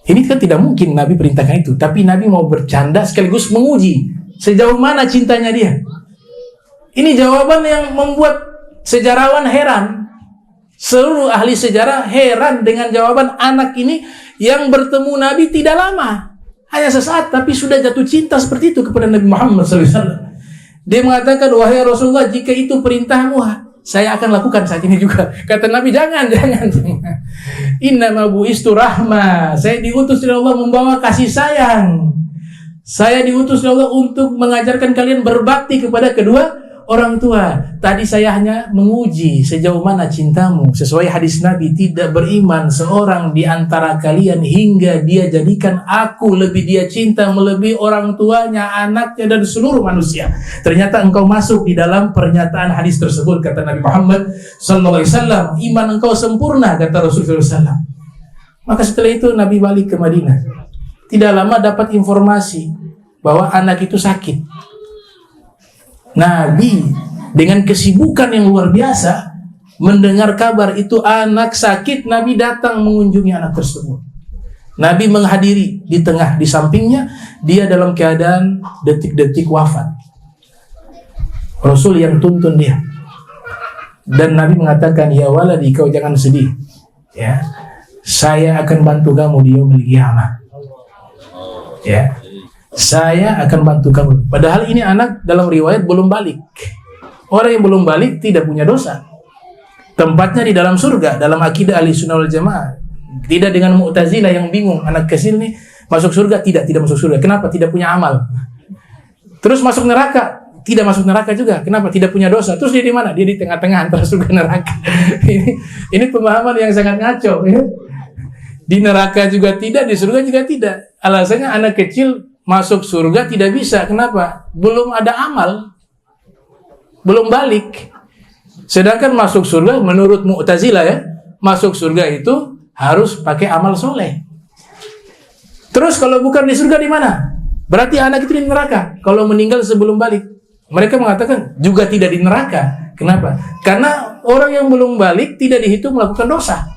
Ini kan tidak mungkin Nabi perintahkan itu, tapi Nabi mau bercanda sekaligus menguji sejauh mana cintanya dia. Ini jawaban yang membuat sejarawan heran. Seluruh ahli sejarah heran dengan jawaban anak ini yang bertemu Nabi tidak lama. Hanya sesaat, tapi sudah jatuh cinta seperti itu kepada Nabi Muhammad SAW. Dia mengatakan, wahai Rasulullah, jika itu perintahmu, saya akan lakukan saat ini juga. Kata Nabi, jangan. Innama bu'istu rahmah. Saya diutus oleh Allah membawa kasih sayang. Saya diutus oleh Allah untuk mengajarkan kalian berbakti kepada kedua orang tua. Tadi saya hanya menguji sejauh mana cintamu. Sesuai hadis Nabi, tidak beriman seorang di antara kalian hingga dia jadikan aku lebih dia cinta melebihi orang tuanya, anaknya, dan seluruh manusia. Ternyata engkau masuk di dalam pernyataan hadis tersebut, kata Nabi Muhammad SAW. Iman engkau sempurna, kata Rasulullah SAW. Maka setelah itu Nabi balik ke Madinah. Tidak lama dapat informasi bahwa anak itu sakit. Nabi dengan kesibukan yang luar biasa mendengar kabar itu anak sakit, Nabi datang mengunjungi anak tersebut. Nabi menghadiri di tengah, di sampingnya dia dalam keadaan detik-detik wafat. Rasul yang tuntun dia. Dan Nabi mengatakan, ya waladi, kau jangan sedih. Ya, saya akan bantu kamu di yaumil qiyamah. Ya, saya akan bantu kamu. Padahal ini anak dalam riwayat belum balik. Orang yang belum balik tidak punya dosa. Tempatnya di dalam surga, dalam akidah Ahlussunnah wal Jamaah. Tidak dengan Mu'tazilah yang bingung, anak kecil nih masuk surga, tidak masuk surga. Kenapa? Tidak punya amal. Terus masuk neraka, tidak masuk neraka juga. Kenapa? Tidak punya dosa. Terus dia di mana? Dia di tengah-tengah antara surga dan neraka. ini pemahaman yang sangat ngaco. Ya? Di neraka juga tidak, di surga juga tidak. Alasannya anak kecil masuk surga tidak bisa. Kenapa? Belum ada amal. Belum balik. Sedangkan masuk surga menurut Mu'tazilah ya, masuk surga itu harus pakai amal soleh. Terus kalau bukan di surga di mana? Berarti anak itu di neraka. Kalau meninggal sebelum balik. Mereka mengatakan juga tidak di neraka. Kenapa? Karena orang yang belum balik tidak dihitung melakukan dosa.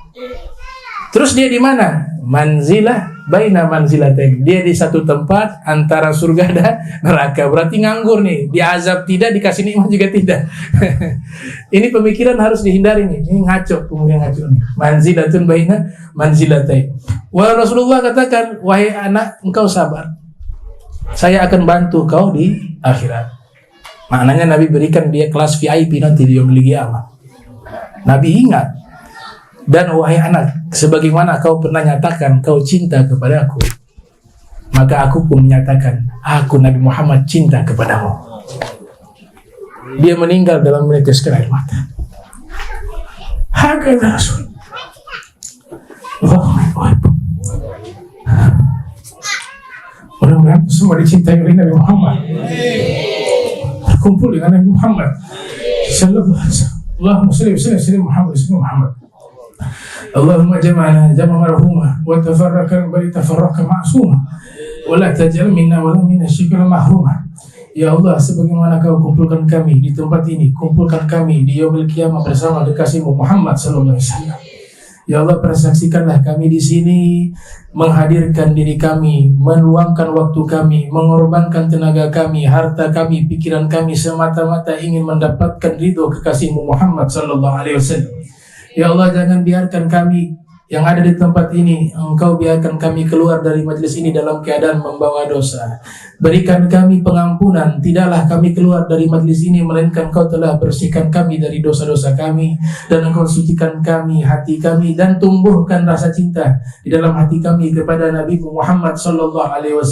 Terus dia di mana? Manzilah baina manzilatain. Dia di satu tempat antara surga dan neraka. Berarti nganggur nih. Diazab tidak, dikasih nikmat juga tidak. Ini pemikiran harus dihindari nih. Ini ngaco, pemikiran ngaco nih. Manzilatun baina manzilatain. Wa Rasulullah katakan, wahai anak, engkau sabar. saya akan bantu kau di akhirat. Maknanya Nabi berikan dia kelas VIP nanti di yaumil qiyamah. Nabi ingat. Dan wahai anak, sebagaimana kau pernah nyatakan kau cinta kepadaku, maka aku pun menyatakan aku Nabi Muhammad cinta kepadamu. Dia meninggal dalam meneteskan air mata. Hakadha Rasul. Allahu Akbar. Mudah-mudahan semua dicintai oleh Nabi Muhammad. Berkumpul dengan Nabi Muhammad sallallahu alaihi wasallam. Allahumma salli wa sallim Muhammad. Allahumma jama'na jam'a marhuma wa tafarraqna bari tafarraqa ma'suma wa la taj'al minna wa la minna syikran mahruma. Ya Allah, sebagaimana kau kumpulkan kami di tempat ini, kumpulkan kami di yaumil qiyamah bersama kekasihmu Muhammad sallallahu alaihi wasallam. Ya Allah, persaksikanlah kami di sini menghadirkan diri kami, meluangkan waktu kami, mengorbankan tenaga kami, harta kami, pikiran kami semata-mata ingin mendapatkan ridho kekasihmu Muhammad sallallahu alaihi wasallam. Ya Allah, jangan biarkan kami yang ada di tempat ini, Engkau biarkan kami keluar dari majelis ini dalam keadaan membawa dosa. Berikan kami pengampunan, tidaklah kami keluar dari majelis ini melainkan Engkau telah bersihkan kami dari dosa-dosa kami, dan Engkau sucikan kami, hati kami, dan tumbuhkan rasa cinta di dalam hati kami kepada Nabi Muhammad sallallahu alaihi wasallam.